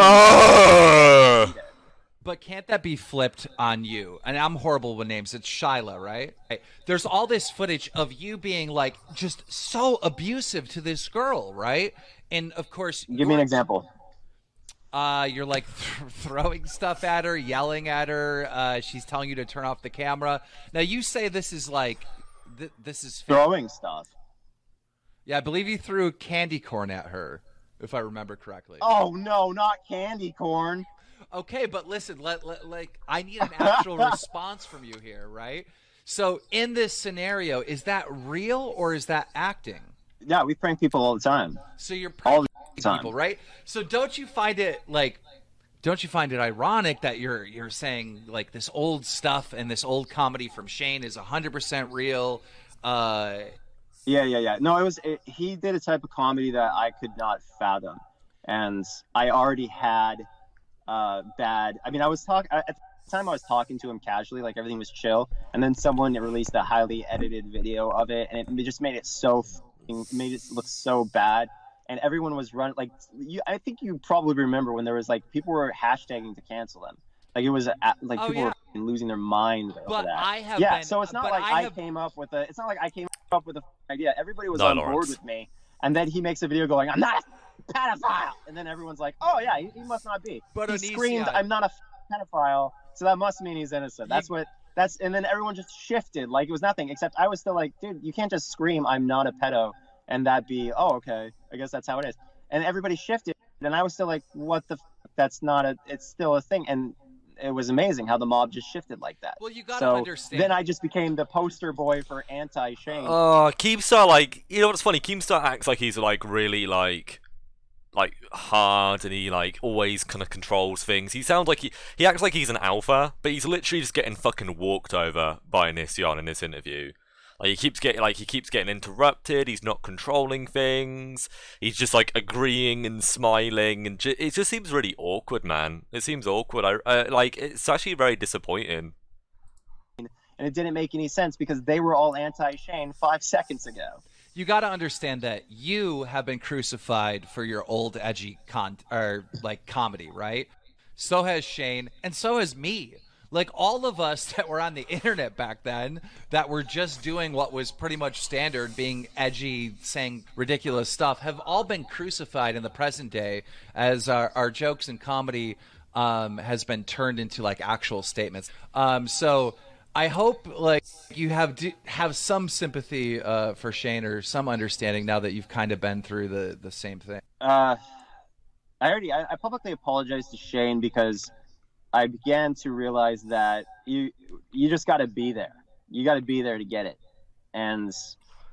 But can't that be flipped on you? And I'm horrible with names. It's Shyla, right? There's all this footage of you being like just so abusive to this girl, right? And of course, give me an example. You're like throwing stuff at her, yelling at her. She's telling you to turn off the camera. Now you say this is like this is throwing stuff. Yeah, I believe you threw candy corn at her, if I remember correctly. Oh no, not candy corn. Okay, but listen, like I need an actual response from you here, right? So in this scenario, is that real or is that acting? Yeah, we prank people all the time. So you're pranking people, right? So don't you find it ironic that you're saying like this old stuff and this old comedy from Shane is 100% real? Yeah. No, he did a type of comedy that I could not fathom, and I already had bad. I mean, at the time I was talking to him casually, like everything was chill, and then someone released a highly edited video of it, and it just made it look so bad, and everyone was running like I think you probably remember when there was like people were hashtagging to cancel him. Like it was like people were losing their minds over that. So it's not like I came up with a idea. Everybody was on board with me, and then he makes a video going, I'm not pedophile. And then everyone's like, oh yeah, he must not be. But he Onision, screamed, I'm not a pedophile, so that must mean he's innocent. And then everyone just shifted like it was nothing, except I was still like, dude, you can't just scream, I'm not a pedo, and that be, oh, okay, I guess that's how it is. And everybody shifted, and I was still like, what the that's not it's still a thing. And it was amazing how the mob just shifted like that. Well, you gotta understand. Then I just became the poster boy for anti-Shane. Oh, Keemstar, like, you know what's funny? Keemstar acts like he's like really like hard, and he like always kind of controls things. He sounds like he acts like he's an alpha, but he's literally just getting fucking walked over by Onision in this interview. Like he keeps getting interrupted. He's not controlling things. He's just like agreeing and smiling, and it just seems really awkward, man. It seems awkward. Like it's actually very disappointing. And it didn't make any sense because they were all anti-Shane 5 seconds ago. You got to understand that you have been crucified for your old edgy comedy, right? So has Shane, and so has me. Like all of us that were on the internet back then that were just doing what was pretty much standard, being edgy, saying ridiculous stuff, have all been crucified in the present day as our jokes and comedy has been turned into like actual statements. So I hope like you have some sympathy for Shane or some understanding now that you've kind of been through the same thing. I publicly apologized to Shane because I began to realize that you just got to be there. You got to be there to get it, and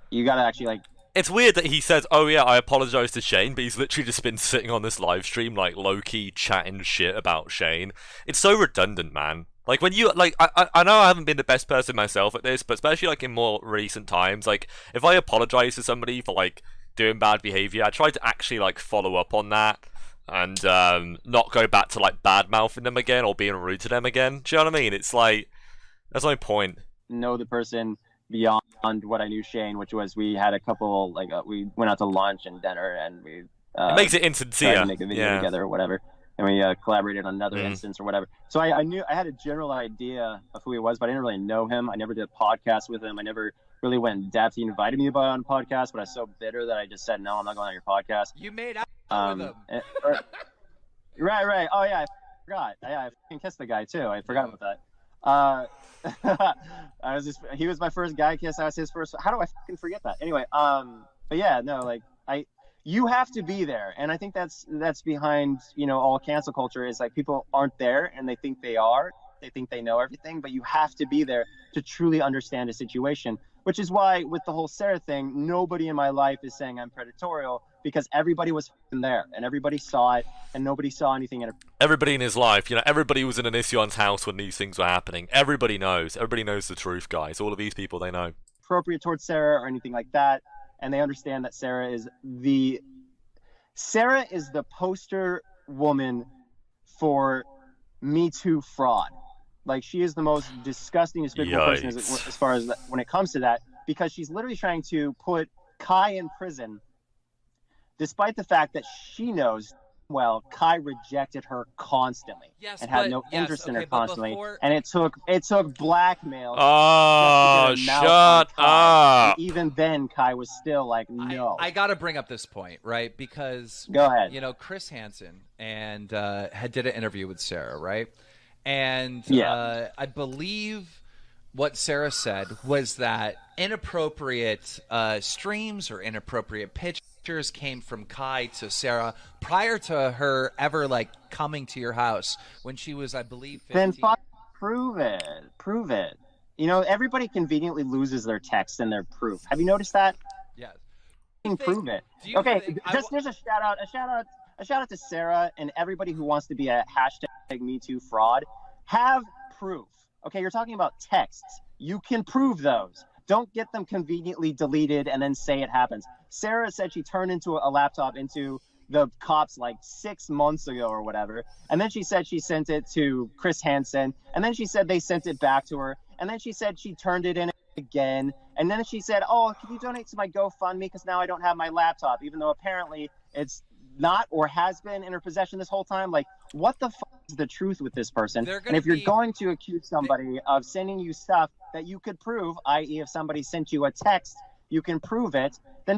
you got to actually like. It's weird that he says, "Oh yeah, I apologize to Shane," but he's literally just been sitting on this live stream like low-key chatting shit about Shane. It's so redundant, man. Like when you like, I know I haven't been the best person myself at this, but especially like in more recent times, like if I apologize to somebody for like doing bad behavior, I try to actually like follow up on that. And not go back to like bad mouthing them again or being rude to them again. Do you know what I mean? It's like that's my point. Know the person beyond what I knew Shane, which was we had a couple like we went out to lunch and dinner, and we it makes it insincere. Tried to make a video together or whatever, and we collaborated on another instance or whatever. So I knew I had a general idea of who he was, but I didn't really know him. I never did a podcast with him. I never really went in depth. He invited me on a podcast, but I was so bitter that I just said no, I'm not going on your podcast. You made out with him. Right. Oh yeah, I forgot. Yeah, I fucking kissed the guy too. I forgot about that. He was my first guy kiss. I was his first. How do I fucking forget that? Anyway, but yeah, no, like you have to be there, and I think that's behind all cancel culture is like people aren't there and they think they are. They think they know everything, but you have to be there to truly understand a situation. Which is why with the whole Sarah thing, nobody in my life is saying I'm predatorial because everybody was there and everybody saw it and nobody saw anything in it. Everybody in his life, everybody was in Onision's house when these things were happening. Everybody knows. Everybody knows the truth, guys. All of these people, they know. Appropriate towards Sarah or anything like that. And they understand that Sarah is the poster woman for Me Too fraud. Like, she is the most disgusting, despicable person as far as when it comes to that, because she's literally trying to put Kai in prison, despite the fact that she knows, well, Kai rejected her constantly and had no interest in her constantly. And it took blackmail. Oh, shut up. And even then, Kai was still like, no. I got to bring up this point, right? Because, go ahead. Chris Hansen did an interview with Sarah, right? And I believe what Sarah said was that inappropriate streams or inappropriate pictures came from Kai to Sarah prior to her ever coming to your house when she was, I believe, 15. Then prove it. Everybody conveniently loses their text and their proof. Have you noticed that? Yes. Prove it. Okay, there's a shout out to Sarah and everybody who wants to be a #MeToo fraud. Have proof. Okay, you're talking about texts. You can prove those. Don't get them conveniently deleted and then say it happens. Sarah said she turned into a laptop into the cops 6 months ago or whatever. And then she said she sent it to Chris Hansen. And then she said they sent it back to her. And then she said she turned it in again. And then she said, oh, can you donate to my GoFundMe because now I don't have my laptop, even though apparently it's not or has been in her possession this whole time. What the fuck is the truth with this person? And if you're going to accuse somebody of sending you stuff that you could prove, i.e. if somebody sent you a text, you can prove it, then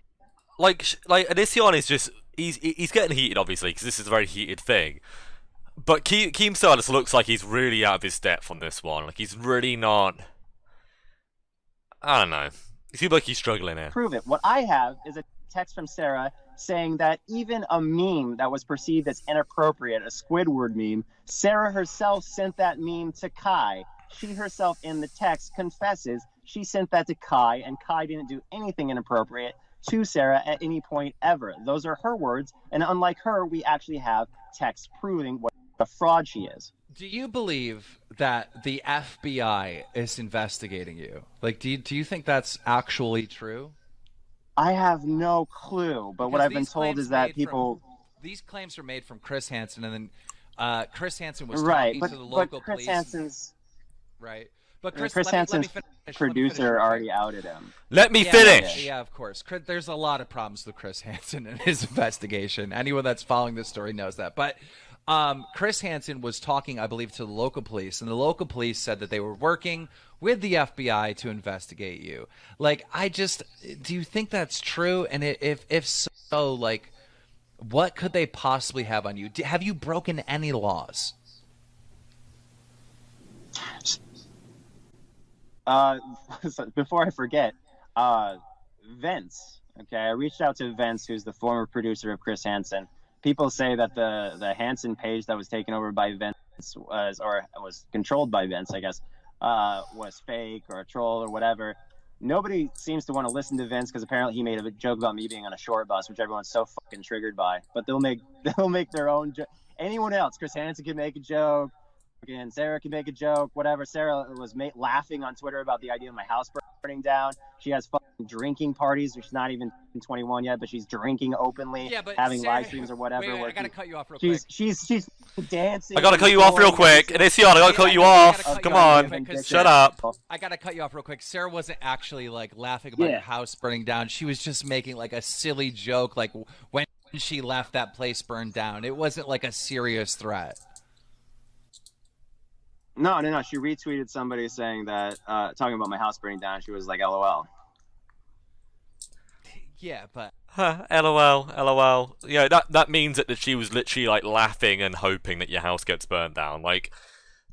Onision is just, he's getting heated, obviously, because this is a very heated thing. But Keemstar just looks like he's really out of his depth on this one. Like, he's really not... I don't know. He seems like he's struggling here. Prove it. What I have is a text from Sarah saying that even a meme that was perceived as inappropriate, a Squidward meme, Sarah herself sent that meme to Kai. She herself in the text confesses she sent that to Kai, and Kai didn't do anything inappropriate to Sarah at any point ever. Those are her words, and unlike her, we actually have text proving what a fraud she is. Do you believe that the FBI is investigating you? Like, do you think that's actually true? I have no clue, but what I've been told is that people... These claims are made from Chris Hansen, and then Chris Hansen was right, talking to the local Chris police. Hansen's... Right. But Chris let Hansen's me finish, producer already outed him. Let me finish! Yeah, of course. There's a lot of problems with Chris Hansen and his investigation. Anyone that's following this story knows that. But Chris Hansen was talking, I believe, to the local police, and the local police said that they were working with the FBI to investigate you. Like, do you think that's true? And if so, like, what could they possibly have on you? Have you broken any laws? Before I forget, Vince. Okay, I reached out to Vince, who's the former producer of Chris Hansen. People say that the Hansen page that was taken over by Vince was controlled by Vince, I guess, was fake or a troll or whatever. Nobody seems to want to listen to Vince because apparently he made a joke about me being on a short bus, which everyone's so fucking triggered by. But they'll make their own joke. Anyone else, Chris Hansen can make a joke. Again, Sarah can make a joke, whatever. Sarah was laughing on Twitter about the idea of my house burning down. She has fucking drinking parties. She's not even 21 yet, but she's drinking openly, having Sarah, live streams or whatever. Wait, I gotta cut you off real quick. She's dancing. I gotta cut you off real quick. And it's I gotta cut you off. Come on. Shut up. I gotta cut you off real quick. Sarah wasn't actually like laughing about your house burning down. She was just making like a silly joke, like when she left that place burned down. It wasn't like a serious threat. No. She retweeted somebody saying that, talking about my house burning down. She was like, LOL. Yeah, but... LOL. Yeah, that means that she was literally, like, laughing and hoping that your house gets burnt down. Like,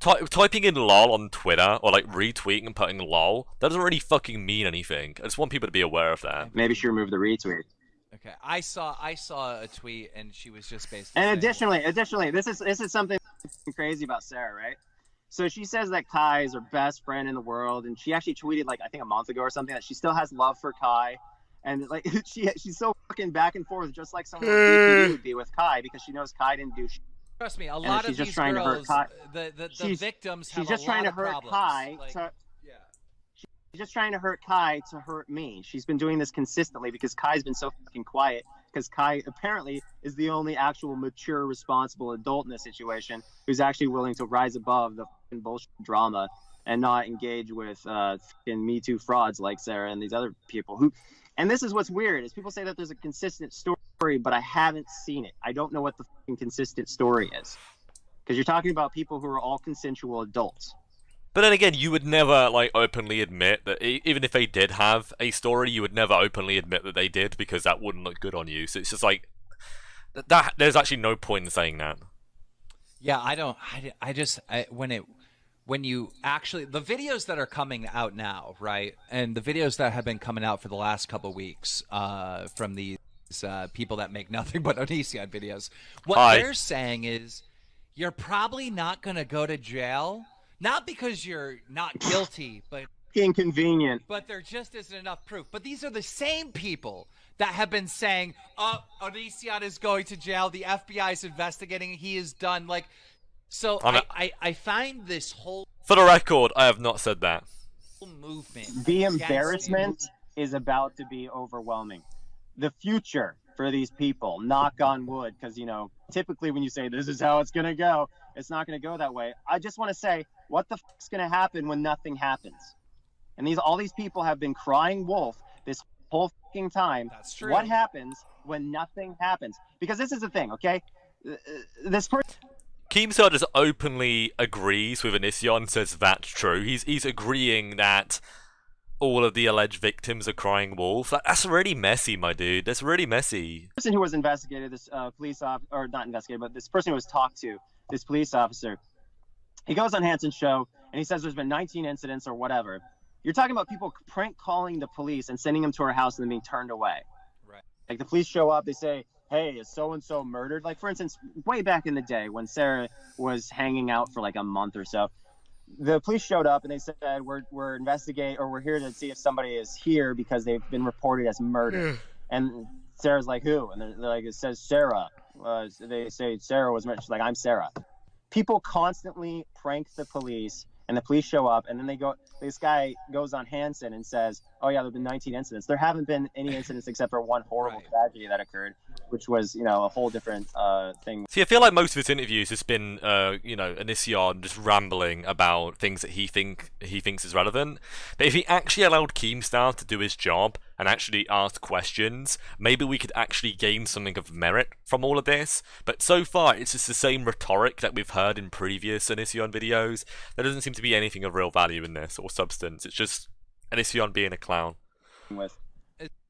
typing in LOL on Twitter, or, like, retweeting and putting LOL, that doesn't really fucking mean anything. I just want people to be aware of that. Maybe she removed the retweet. Okay, I saw a tweet, and she was just basically... And additionally, this is something crazy about Sarah, right? So she says that Kai is her best friend in the world, and she actually tweeted, like, I think a month ago or something, that she still has love for Kai, and like she's so fucking back and forth, just like someone would be with Kai, because she knows Kai didn't do shit. Trust me, a lot of these girls, the victims have a lot of problems. She's just trying to hurt Kai. She's just trying to hurt Kai to hurt me. She's been doing this consistently because Kai's been so fucking quiet. Because Kai apparently is the only actual mature, responsible adult in this situation who's actually willing to rise above the fucking bullshit drama and not engage with fucking Me Too frauds like Sarah and these other people who. And this is what's weird is people say that there's a consistent story, but I haven't seen it. I don't know what the fucking consistent story is. Because you're talking about people who are all consensual adults. But then again, you would never, like, openly admit that, even if they did have a story, you would never openly admit that they did, because that wouldn't look good on you. So it's just like, there's actually no point in saying that. Yeah, when you actually, the videos that are coming out now, right, and the videos that have been coming out for the last couple of weeks from these people that make nothing but Onision videos, what they're saying is, you're probably not going to go to jail. Not because you're not guilty, but inconvenient. But there just isn't enough proof. But these are the same people that have been saying, "Oh, Onision is going to jail. The FBI is investigating. He is done." Like, so I find this whole. For the record, I have not said that. Movement. The embarrassment is about to be overwhelming. The future for these people, knock on wood, because typically when you say this is how it's gonna go, it's not gonna go that way. I just want to say, what the fuck's gonna happen when nothing happens? And all these people have been crying wolf this whole fucking time. That's true. What happens when nothing happens? Because this is the thing, okay? This person. Keemstar just openly agrees with Onision, says that's true. He's agreeing that all of the alleged victims are crying wolf. That's really messy, my dude. That's really messy. The person who was investigated, this police officer, or not investigated, but this person who was talked to, this police officer, he goes on Hansen's show and he says there's been 19 incidents or whatever. You're talking about people prank calling the police and sending them to our house and then being turned away. Right. Like the police show up, they say, hey, is so-and-so murdered? Like, for instance, way back in the day when Sarah was hanging out for like a month or so, the police showed up and they said, we're investigating, or we're here to see if somebody is here because they've been reported as murdered. And Sarah's like, who? And they're like, it says Sarah. They say Sarah was murdered. She's like, I'm Sarah. People constantly prank the police, and the police show up, and then they go. This guy goes on Hansen and says, "Oh yeah, there've been 19 incidents. There haven't been any incidents except for one horrible tragedy that occurred, which was, a whole different thing." See, I feel like most of his interviews has been, Onision just rambling about things that he thinks is relevant. But if he actually allowed Keemstar to do his job and actually ask questions, maybe we could actually gain something of merit from all of this. But so far, it's just the same rhetoric that we've heard in previous Onision videos. There doesn't seem to be anything of real value in this or substance. It's just Onision being a clown. Is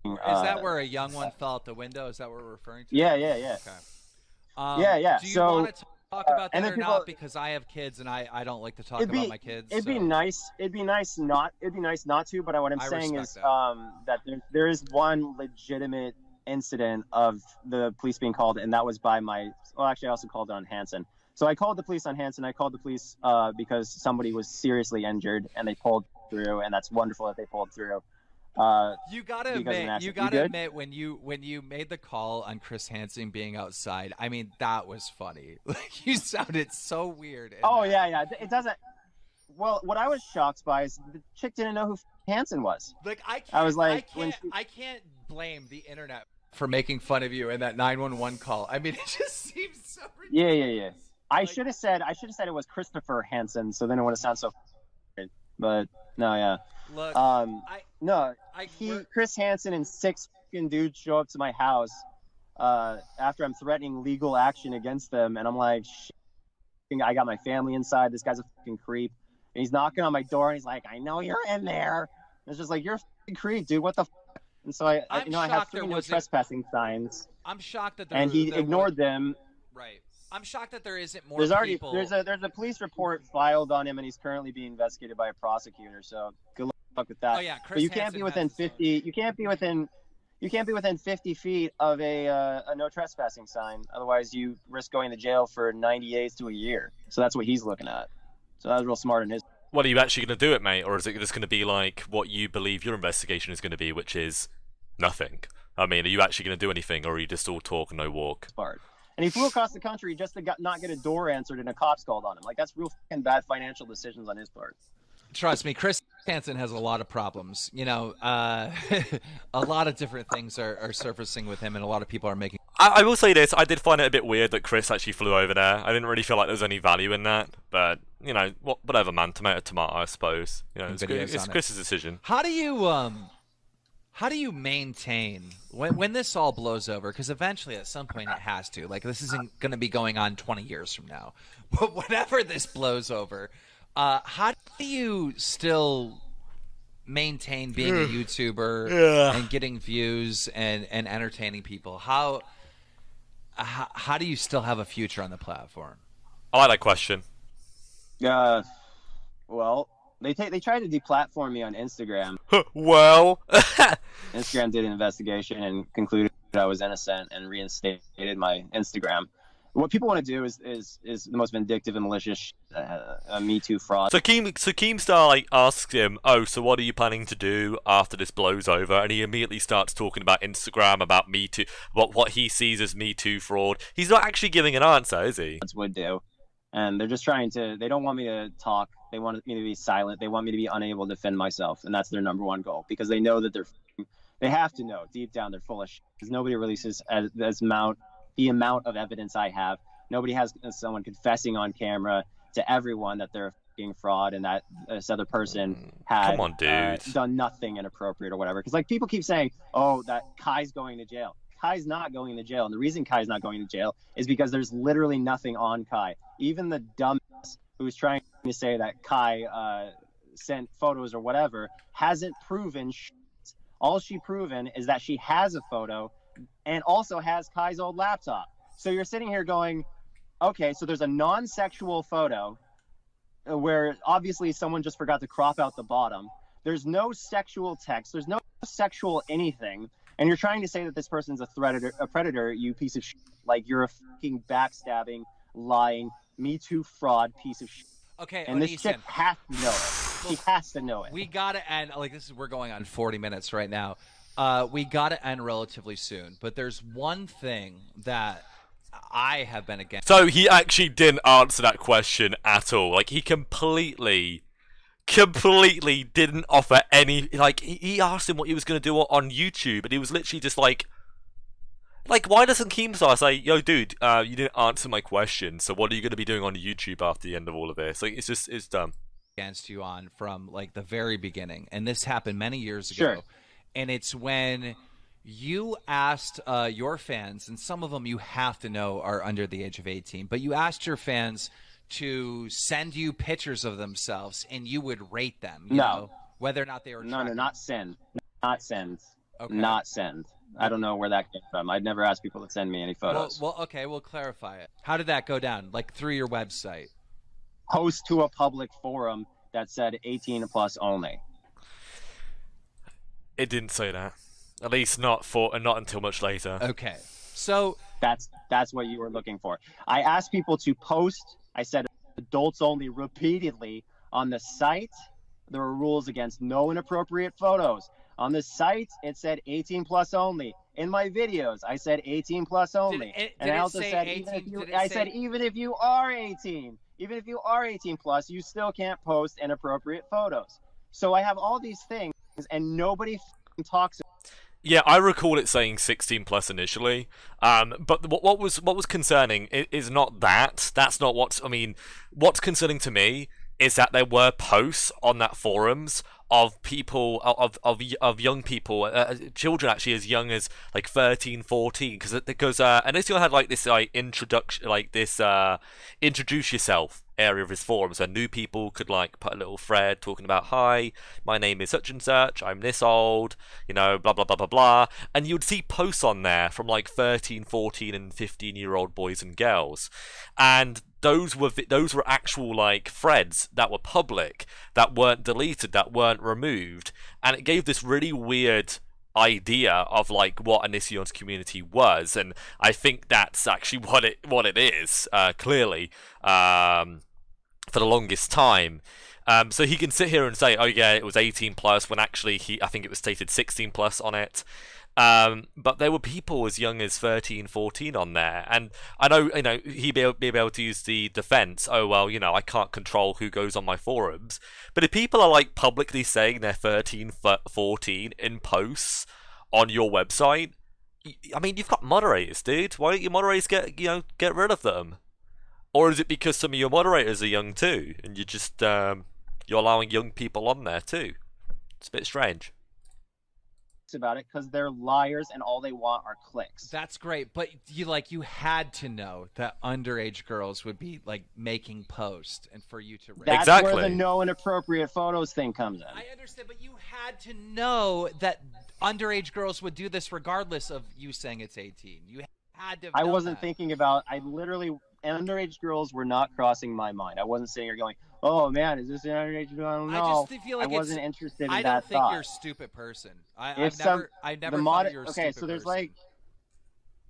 that where a young one fell out the window? Is that what we're referring to? Yeah. Okay. Yeah. Do you want to talk about that or people, not? Because I have kids and I don't like to talk about my kids. It'd be nice not to. But what I'm saying is that there is one legitimate incident of the police being called, and that was by actually I also called it on Hansen. So I called the police on Hansen. I called the police because somebody was seriously injured, and they pulled through, and that's wonderful that they pulled through. You gotta admit when you made the call on Chris Hansen being outside, I mean, that was funny. Like, you sounded so weird. Yeah. It doesn't. Well, what I was shocked by is the chick didn't know who Hansen was. Like, I can't blame the internet for making fun of you in that 911 call. I mean, it just seems so ridiculous. Yeah. I should have said it was Christopher Hansen, so then it wouldn't sound so. But no, yeah. Look, Chris Hansen and 6 fucking dudes show up to my house after I'm threatening legal action against them, and I'm like, I got my family inside. This guy's a fucking creep, and he's knocking on my door, and he's like, I know you're in there. And it's just like, you're a fucking creep, dude. What the? And so I have 3 no trespassing signs. I'm shocked that he ignored them. Right. I'm shocked that there isn't more people. There's a police report filed on him, and he's currently being investigated by a prosecutor. So good luck with that. Oh yeah, Chris but you can't be within 50. You can't be within 50 feet of a no trespassing sign. Otherwise, you risk going to jail for 90 days to a year. So that's what he's looking at. So that was real smart in his. What, are you actually going to do it, mate, or is it just going to be like what you believe your investigation is going to be, which is nothing? I mean, are you actually going to do anything, or are you just all talk and no walk? Smart. And he flew across the country just to not get a door answered and a cop's called on him. Like, that's real fucking bad financial decisions on his part. Trust me, Chris Hansen has a lot of problems. A lot of different things are surfacing with him, and a lot of people are making. I will say this: I did find it a bit weird that Chris actually flew over there. I didn't really feel like there was any value in that, but whatever, man. Tomato, I suppose. It's Chris's decision. How do you maintain when this all blows over? Because eventually, at some point, it has to. Like, this isn't going to be going on 20 years from now. But whenever this blows over, how do you still maintain being a YouTuber and getting views and entertaining people? How do you still have a future on the platform? I like that question. Well. They tried to deplatform me on Instagram. Well, Instagram did an investigation and concluded that I was innocent and reinstated my Instagram. What people want to do is the most vindictive and malicious Me Too fraud. So Keemstar asks him, "Oh, so what are you planning to do after this blows over?" And he immediately starts talking about Instagram, about Me Too, what he sees as Me Too fraud. He's not actually giving an answer, is he? Would do. And they're just they don't want me to talk. They want me to be silent. They want me to be unable to defend myself. And that's their number one goal, because they know that they have to know deep down they're full of shit. Because nobody releases the amount of evidence I have. Nobody has someone confessing on camera to everyone that they're a fucking fraud and that this other person had Come on, dude. Done nothing inappropriate or whatever. Because people keep saying, oh, that Kai's going to jail. Kai's not going to jail. And the reason Kai's not going to jail is because there's literally nothing on Kai. Even the dumbass who's trying to say that Kai sent photos or whatever, hasn't proven shit. All she proven is that she has a photo and also has Kai's old laptop. So you're sitting here going, okay, so there's a non-sexual photo where obviously someone just forgot to crop out the bottom. There's no sexual text. There's no sexual anything. And you're trying to say that this person's a predator, you piece of shit. Like, you're a fucking backstabbing, lying, Me Too fraud piece of shit. Okay, and this chick has to know it. She has to know it. We gotta end. Like, we're going on 40 minutes right now. We gotta end relatively soon. But there's one thing that I have been against. So he actually didn't answer that question at all. Like, he completely didn't offer any. Like, he asked him what he was going to do on YouTube, and he was literally just like, why doesn't Keemstar say, yo, dude, you didn't answer my question, so what are you going to be doing on YouTube after the end of all of this? Like, it's dumb. Against you on from, like, the very beginning, and this happened many years ago. Sure. And it's when you asked your fans, and some of them you have to know are under the age of 18, but you asked your fans to send you pictures of themselves, and you would rate them, you know, whether or not they were No, not send. Not send. Okay. Not send. I don't know where that came from. I'd never asked people to send me any photos. Well, okay, we'll clarify it. How did that go down? Like, through your website? Post to a public forum that said 18 plus only. It didn't say that. At least not until much later. Okay. So that's what you were looking for. I asked people to post. I said adults only repeatedly on the site. There were rules against no inappropriate photos. On the site, it said 18 plus only. In my videos, I said 18 plus only. And I also said even if you are 18, even if you are 18 plus, you still can't post inappropriate photos. So I have all these things, and nobody talks about it. Yeah, I recall it saying 16 plus initially. But what was concerning is not that. That's not what's. I mean, what's concerning to me is that there were posts on that forums of people, of young people, children actually as young as like 13, 14, because and this guy had like this introduction, like this introduce yourself area of his forum, so new people could like put a little thread talking about, hi, my name is such and such, I'm this old, you know, blah blah blah blah blah, and you'd see posts on there from like 13, 14 and 15-year-old boys and girls, and those were actual like threads that were public, that weren't deleted, that weren't removed, and it gave this really weird idea of like what Onision's community was, and I think that's actually what it is, clearly, for the longest time. So he can sit here and say, oh yeah, it was 18 plus, when actually I think it was stated 16 plus on it. But there were people as young as 13, 14 on there, and I know, you know, he'd be able to use the defense, oh well, you know, I can't control who goes on my forums, but if people are like publicly saying they're 13, 14 in posts on your website, I mean, you've got moderators, dude. Why don't your moderators get rid of them? Or is it because some of your moderators are young too, and you're just you're allowing young people on there too? It's a bit strange about it, because they're liars and all they want are clicks. That's great, but you had to know that underage girls would be like making posts, and for you to that's exactly where the no inappropriate photos thing comes in. I understand, but you had to know that underage girls would do this regardless of you saying it's 18. You had to. I wasn't thinking about. I literally, underage girls were not crossing my mind. I wasn't sitting here going, oh man, is this an underage girl? I don't know. I just feel like I wasn't interested in that. I don't think thought. you're a stupid person. I've never the thought you're a stupid so there's person.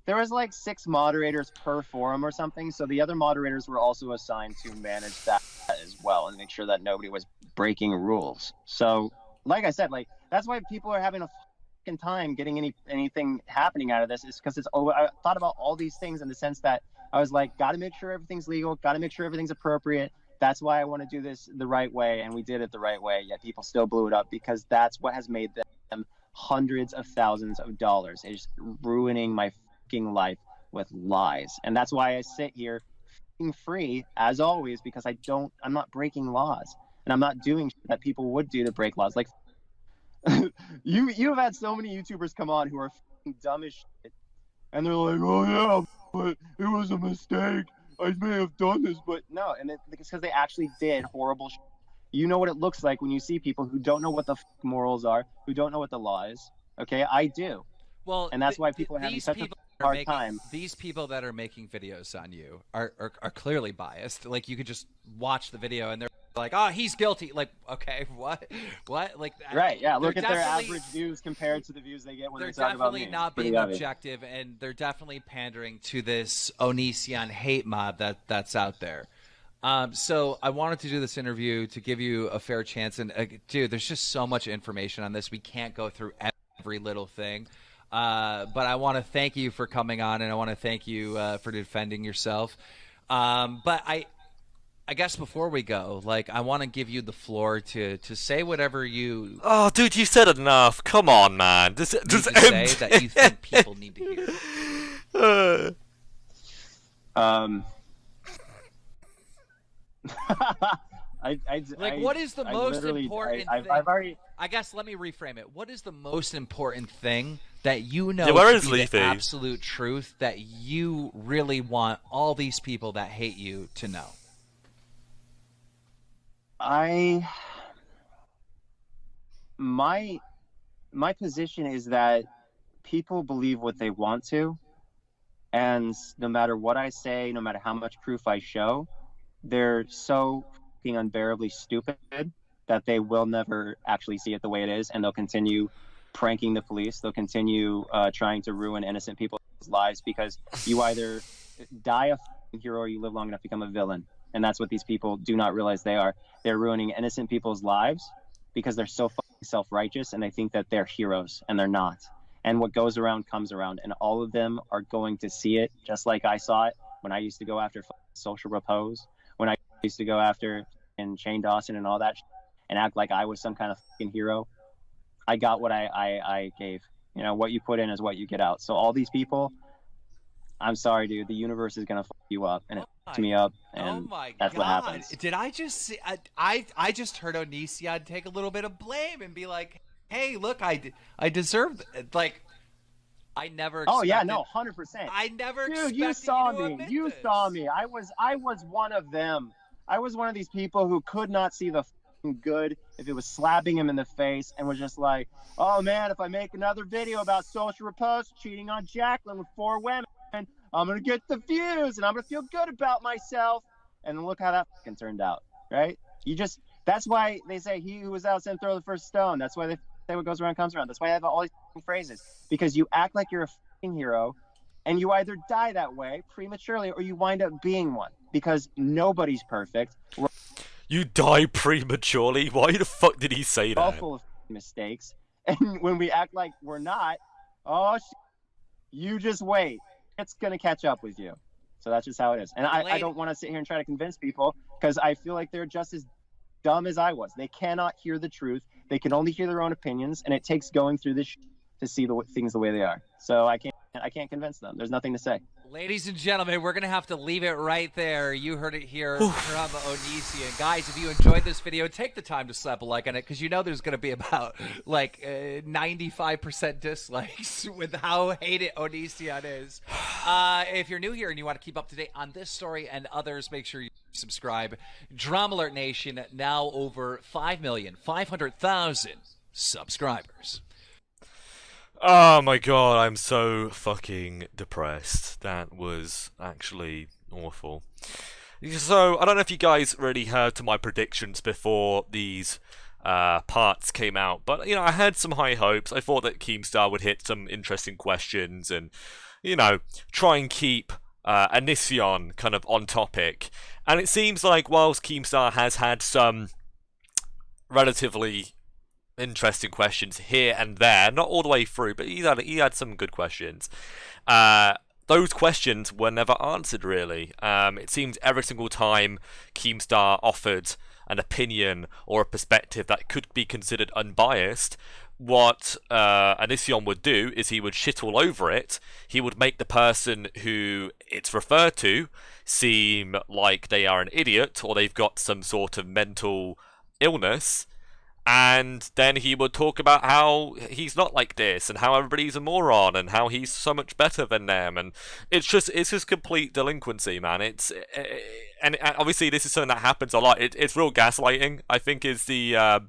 there was like 6 moderators per forum or something, so the other moderators were also assigned to manage that as well and make sure that nobody was breaking rules. So like I said, like that's why people are having a fucking time getting anything happening out of this, is because I thought about all these things in the sense that I was like, got to make sure everything's legal, got to make sure everything's appropriate. That's why I want to do this the right way, and we did it the right way, yet people still blew it up, because that's what has made them hundreds of thousands of dollars. It's ruining my fucking life with lies. And that's why I sit here fucking free, as always, because I'm not breaking laws, and I'm not doing shit that people would do to break laws. Like, you've had so many YouTubers come on who are fucking dumb as shit, and they're like, oh yeah, but it was a mistake. I may have done this, but no, and it's because they actually did horrible shit. You know what it looks like when you see people who don't know what the morals are, who don't know what the law is. Okay, I do. Well, and that's why people are having such a hard time. These people that are making videos on you are clearly biased. Like, you could just watch the video and they're like, oh, he's guilty. Like, okay, what? Like, right? Yeah, look at their average views compared to the views they get when they talk about me. They're definitely not being objective, and they're definitely pandering to this Onision hate mob that's out there. So I wanted to do this interview to give you a fair chance. And dude, there's just so much information on this. We can't go through every little thing. But I want to thank you for coming on, and I want to thank you for defending yourself. But I guess before we go, like, I want to give you the floor to say whatever you. Oh, dude, you said enough. Come on, man. Just say that you think people need to hear. What is the most important thing? I've already. I guess let me reframe it. What is the most important thing that you know to be the absolute truth that you really want all these people that hate you to know? My position is that people believe what they want to, and no matter what I say, no matter how much proof I show, they're so fucking unbearably stupid that they will never actually see it the way it is, and they'll continue pranking the police. They'll continue trying to ruin innocent people's lives, because you either die a fucking hero or you live long enough to become a villain. And that's what these people do not realize they are. They're ruining innocent people's lives because they're so fucking self-righteous, and they think that they're heroes, and they're not. And what goes around comes around, and all of them are going to see it, just like I saw it when I used to go after social repose, when I used to go after Shane Dawson and all that and act like I was some kind of fucking hero. I got what I gave. You know, what you put in is what you get out. So all these people, I'm sorry, dude, the universe is going to fuck you up, and it fucked me up, and that's what happens. Did I just see, I just heard Onision take a little bit of blame and be like, hey, look, I deserve, like, I never expected. Oh, yeah, no, 100%. I never expected. Dude, you saw me. You saw me. I was one of them. I was one of these people who could not see the fucking good if it was slapping him in the face, and was just like, oh, man, if I make another video about social repose, cheating on Jacqueline with 4 women, I'm going to get the views, and I'm going to feel good about myself. And look how that fucking turned out, right? That's why they say he who was out sent throw the first stone. That's why they say what goes around comes around. That's why I have all these phrases, because you act like you're a fucking hero, and you either die that way prematurely or you wind up being one, because nobody's perfect. You die prematurely? Why the fuck did he say that? All full of mistakes. And when we act like we're not, oh, you just wait. It's going to catch up with you. So that's just how it is. And I don't want to sit here and try to convince people, because I feel like they're just as dumb as I was. They cannot hear the truth. They can only hear their own opinions, and it takes going through this to see things the way they are. So I can't convince them. There's nothing to say. Ladies and gentlemen, we're going to have to leave it right there. You heard it here from Onision. Guys, if you enjoyed this video, take the time to slap a like on it, because you know there's going to be about like 95% dislikes with how hated Onision is. If you're new here and you want to keep up to date on this story and others, make sure you subscribe. Drama Alert Nation, now over 5,500,000 subscribers. Oh my god, I'm so fucking depressed. That was actually awful. So, I don't know if you guys really heard to my predictions before these parts came out, but, you know, I had some high hopes. I thought that Keemstar would hit some interesting questions and, you know, try and keep Onision kind of on topic. And it seems like whilst Keemstar has had some relatively interesting questions here and there, not all the way through, but he had some good questions. Those questions were never answered, really. It seems every single time Keemstar offered an opinion or a perspective that could be considered unbiased, what Onision would do is he would shit all over it. He would make the person who it's referred to seem like they are an idiot or they've got some sort of mental illness, And then he would talk about how he's not like this, and how everybody's a moron, and how he's so much better than them, and it's just complete delinquency, man. And obviously this is something that happens a lot. It's real gaslighting, I think, is the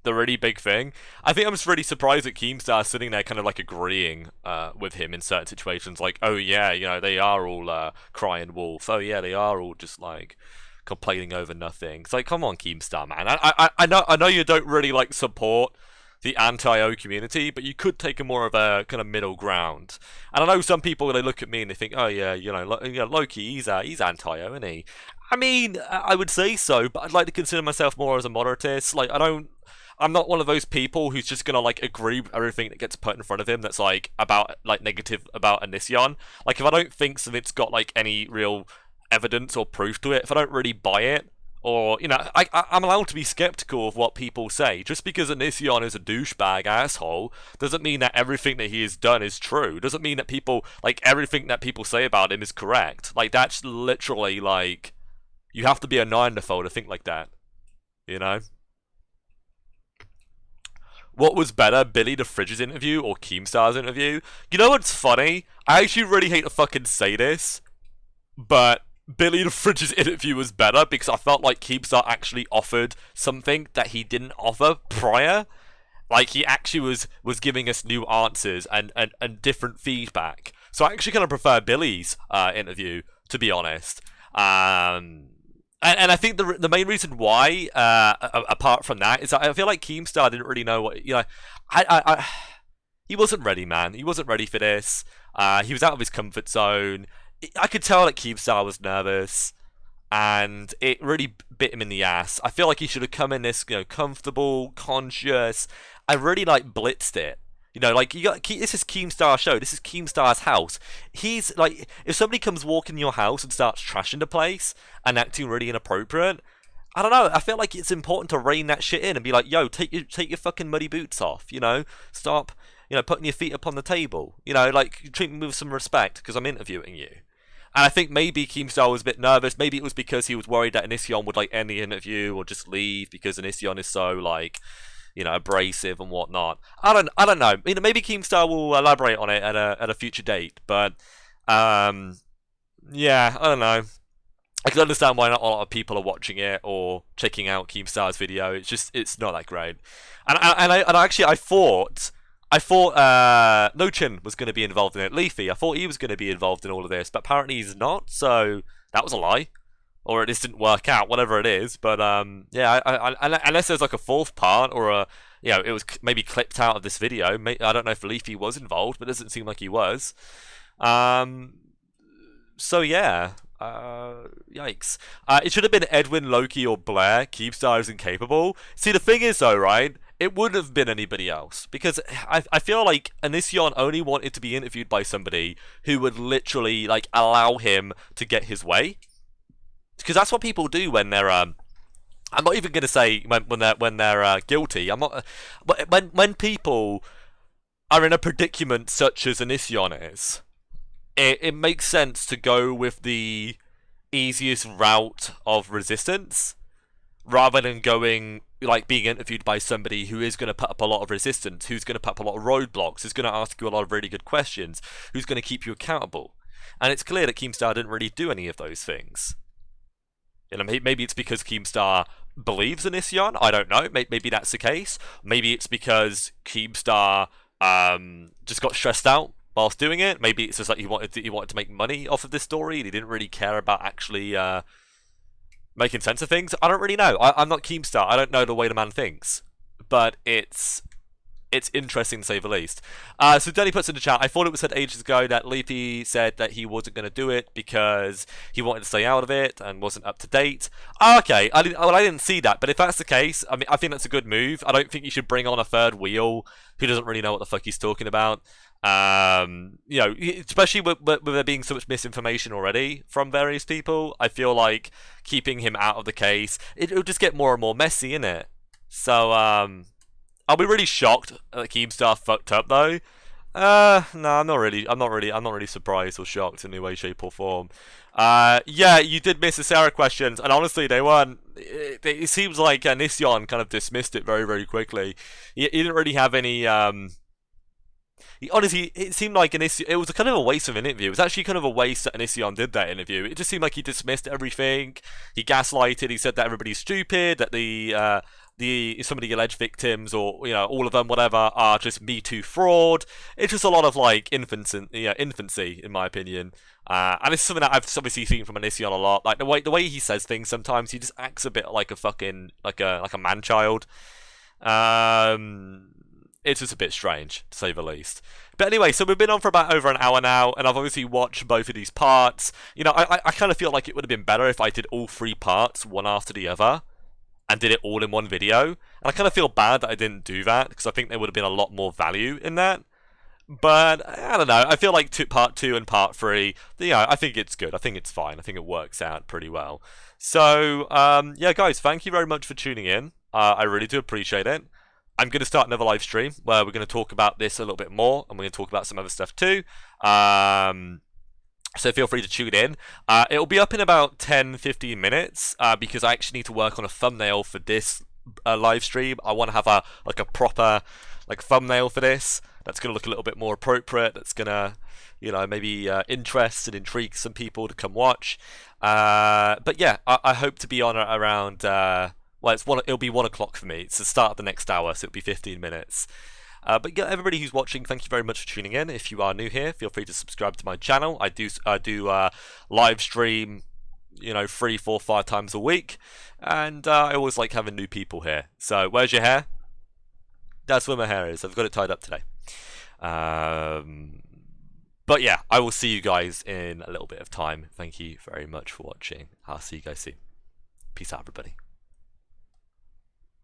really big thing. I think I'm just really surprised that Keemstar sitting there kind of like agreeing with him in certain situations, like, oh yeah, you know, they are all crying wolf, oh yeah, they are all just like complaining over nothing. It's like, come on, Keemstar, man. I know you don't really like support the anti-O community, but you could take a more of a kind of middle ground. And I know some people, they look at me and they think, oh yeah, you know, Loki, he's anti-O, isn't he? I mean, I would say so, but I'd like to consider myself more as a moderatist. Like, I'm not one of those people who's just gonna like agree with everything that gets put in front of him that's like about like negative about Onision. Like, if I don't think something's got like any real evidence or proof to it, if I don't really buy it, or, you know, I'm allowed to be skeptical of what people say. Just because Onision is a douchebag asshole doesn't mean that everything that he has done is true. Doesn't mean that people, like, everything that people say about him is correct. Like, that's literally, like, you have to be a Neanderthal to think like that, you know? What was better, Billy the Fridge's interview or Keemstar's interview? You know what's funny? I actually really hate to fucking say this, but Billy the Fridge's interview was better because I felt like Keemstar actually offered something that he didn't offer prior. Like, he actually was giving us new answers and different feedback. So I actually kind of prefer Billy's interview, to be honest. And I think the main reason why, apart from that, is that I feel like Keemstar didn't really know what, you know, he wasn't ready, man. He wasn't ready for this. He was out of his comfort zone. I could tell that Keemstar was nervous, and it really bit him in the ass. I feel like he should have come in this, you know, comfortable, conscious. I really like blitzed it. You know, like, this is Keemstar's show. This is Keemstar's house. He's like, if somebody comes walking in your house and starts trashing the place and acting really inappropriate, I don't know. I feel like it's important to rein that shit in and be like, yo, take your fucking muddy boots off. You know, stop. You know, putting your feet up on the table. You know, like, treat me with some respect because I'm interviewing you. And I think maybe Keemstar was a bit nervous. Maybe it was because he was worried that Onision would, like, end the interview or just leave because Onision is so, like, you know, abrasive and whatnot. I don't know. You know, maybe Keemstar will elaborate on it at a future date. But, yeah, I don't know. I can understand why not a lot of people are watching it or checking out Keemstar's video. It's not that great. And I thought Nochin was going to be involved in it. Leafy, I thought he was going to be involved in all of this, but apparently he's not, so that was a lie. Or it just didn't work out, whatever it is. But, yeah, unless there's like a fourth part or you know, it was maybe clipped out of this video. I don't know if Leafy was involved, but it doesn't seem like he was. So, yeah. Yikes. It should have been Edwin, Loki, or Blair. Keemstar is incapable. See, the thing is, though, right? It wouldn't have been anybody else. Because I feel like Onision only wanted to be interviewed by somebody who would literally, like, allow him to get his way. Because that's what people do when they're, I'm not even going to say when they're guilty. I'm not. But when people are in a predicament such as Onision is, it makes sense to go with the easiest route of resistance rather than going, like, being interviewed by somebody who is going to put up a lot of resistance, who's going to put up a lot of roadblocks, who's going to ask you a lot of really good questions, who's going to keep you accountable. And it's clear that Keemstar didn't really do any of those things. You know, maybe it's because Keemstar believes in Onision. I don't know. Maybe that's the case. Maybe it's because Keemstar just got stressed out whilst doing it. Maybe it's just like he wanted to make money off of this story and he didn't really care about actually making sense of things. I don't really know. I'm not Keemstar. I don't know the way the man thinks. But it's interesting to say the least. So Danny puts in the chat, I thought it was said ages ago that Leafy said that he wasn't going to do it because he wanted to stay out of it and wasn't up to date. Oh, okay, I didn't see that, but if that's the case, I mean, I think that's a good move. I don't think you should bring on a third wheel who doesn't really know what the fuck he's talking about. You know, especially with there being so much misinformation already from various people, I feel like keeping him out of the case, it'll just get more and more messy, innit? So, I'll be really shocked that Keemstar fucked up though. No, I'm not really surprised or shocked in any way, shape, or form. Yeah, you did miss the Sarah questions, and honestly, they weren't. It seems like Onision kind of dismissed it very, very quickly. He didn't really have any. Honestly, it seemed like it was kind of a waste of an interview. It was actually kind of a waste that Onision did that interview. It just seemed like he dismissed everything. He gaslighted. He said that everybody's stupid. That some of the alleged victims, or all of them, whatever, are just Me Too fraud. It's just a lot of like infancy, in my opinion. And it's something that I've obviously seen from Onision a lot. Like the way he says things, sometimes he just acts a bit like a fucking like a man child. It's just a bit strange, to say the least. But anyway, so we've been on for about over an hour now, and I've obviously watched both of these parts. I kind of feel like it would have been better if I did all 3 parts, one after the other, and did it all in one video. And I kind of feel bad that I didn't do that, because I think there would have been a lot more value in that. But, I don't know, I feel like part 2 and part 3, I think it's good. I think it's fine. I think it works out pretty well. So, yeah, guys, thank you very much for tuning in. I really do appreciate it. I'm going to start another live stream where we're going to talk about this a little bit more, and we're going to talk about some other stuff too. So feel free to tune in. It'll be up in about 10-15 minutes because I actually need to work on a thumbnail for this live stream. I want to have a proper thumbnail for this that's going to look a little bit more appropriate. That's going to maybe interest and intrigue some people to come watch. But yeah, I hope to be on around. Well, it'll be 1 o'clock for me. It's the start of the next hour, so it'll be 15 minutes. But yeah, everybody who's watching, thank you very much for tuning in. If you are new here, feel free to subscribe to my channel. I do live stream, 3, 4, 5 times a week, and I always like having new people here. So, where's your hair? That's where my hair is. I've got it tied up today. But yeah, I will see you guys in a little bit of time. Thank you very much for watching. I'll see you guys soon. Peace out, everybody.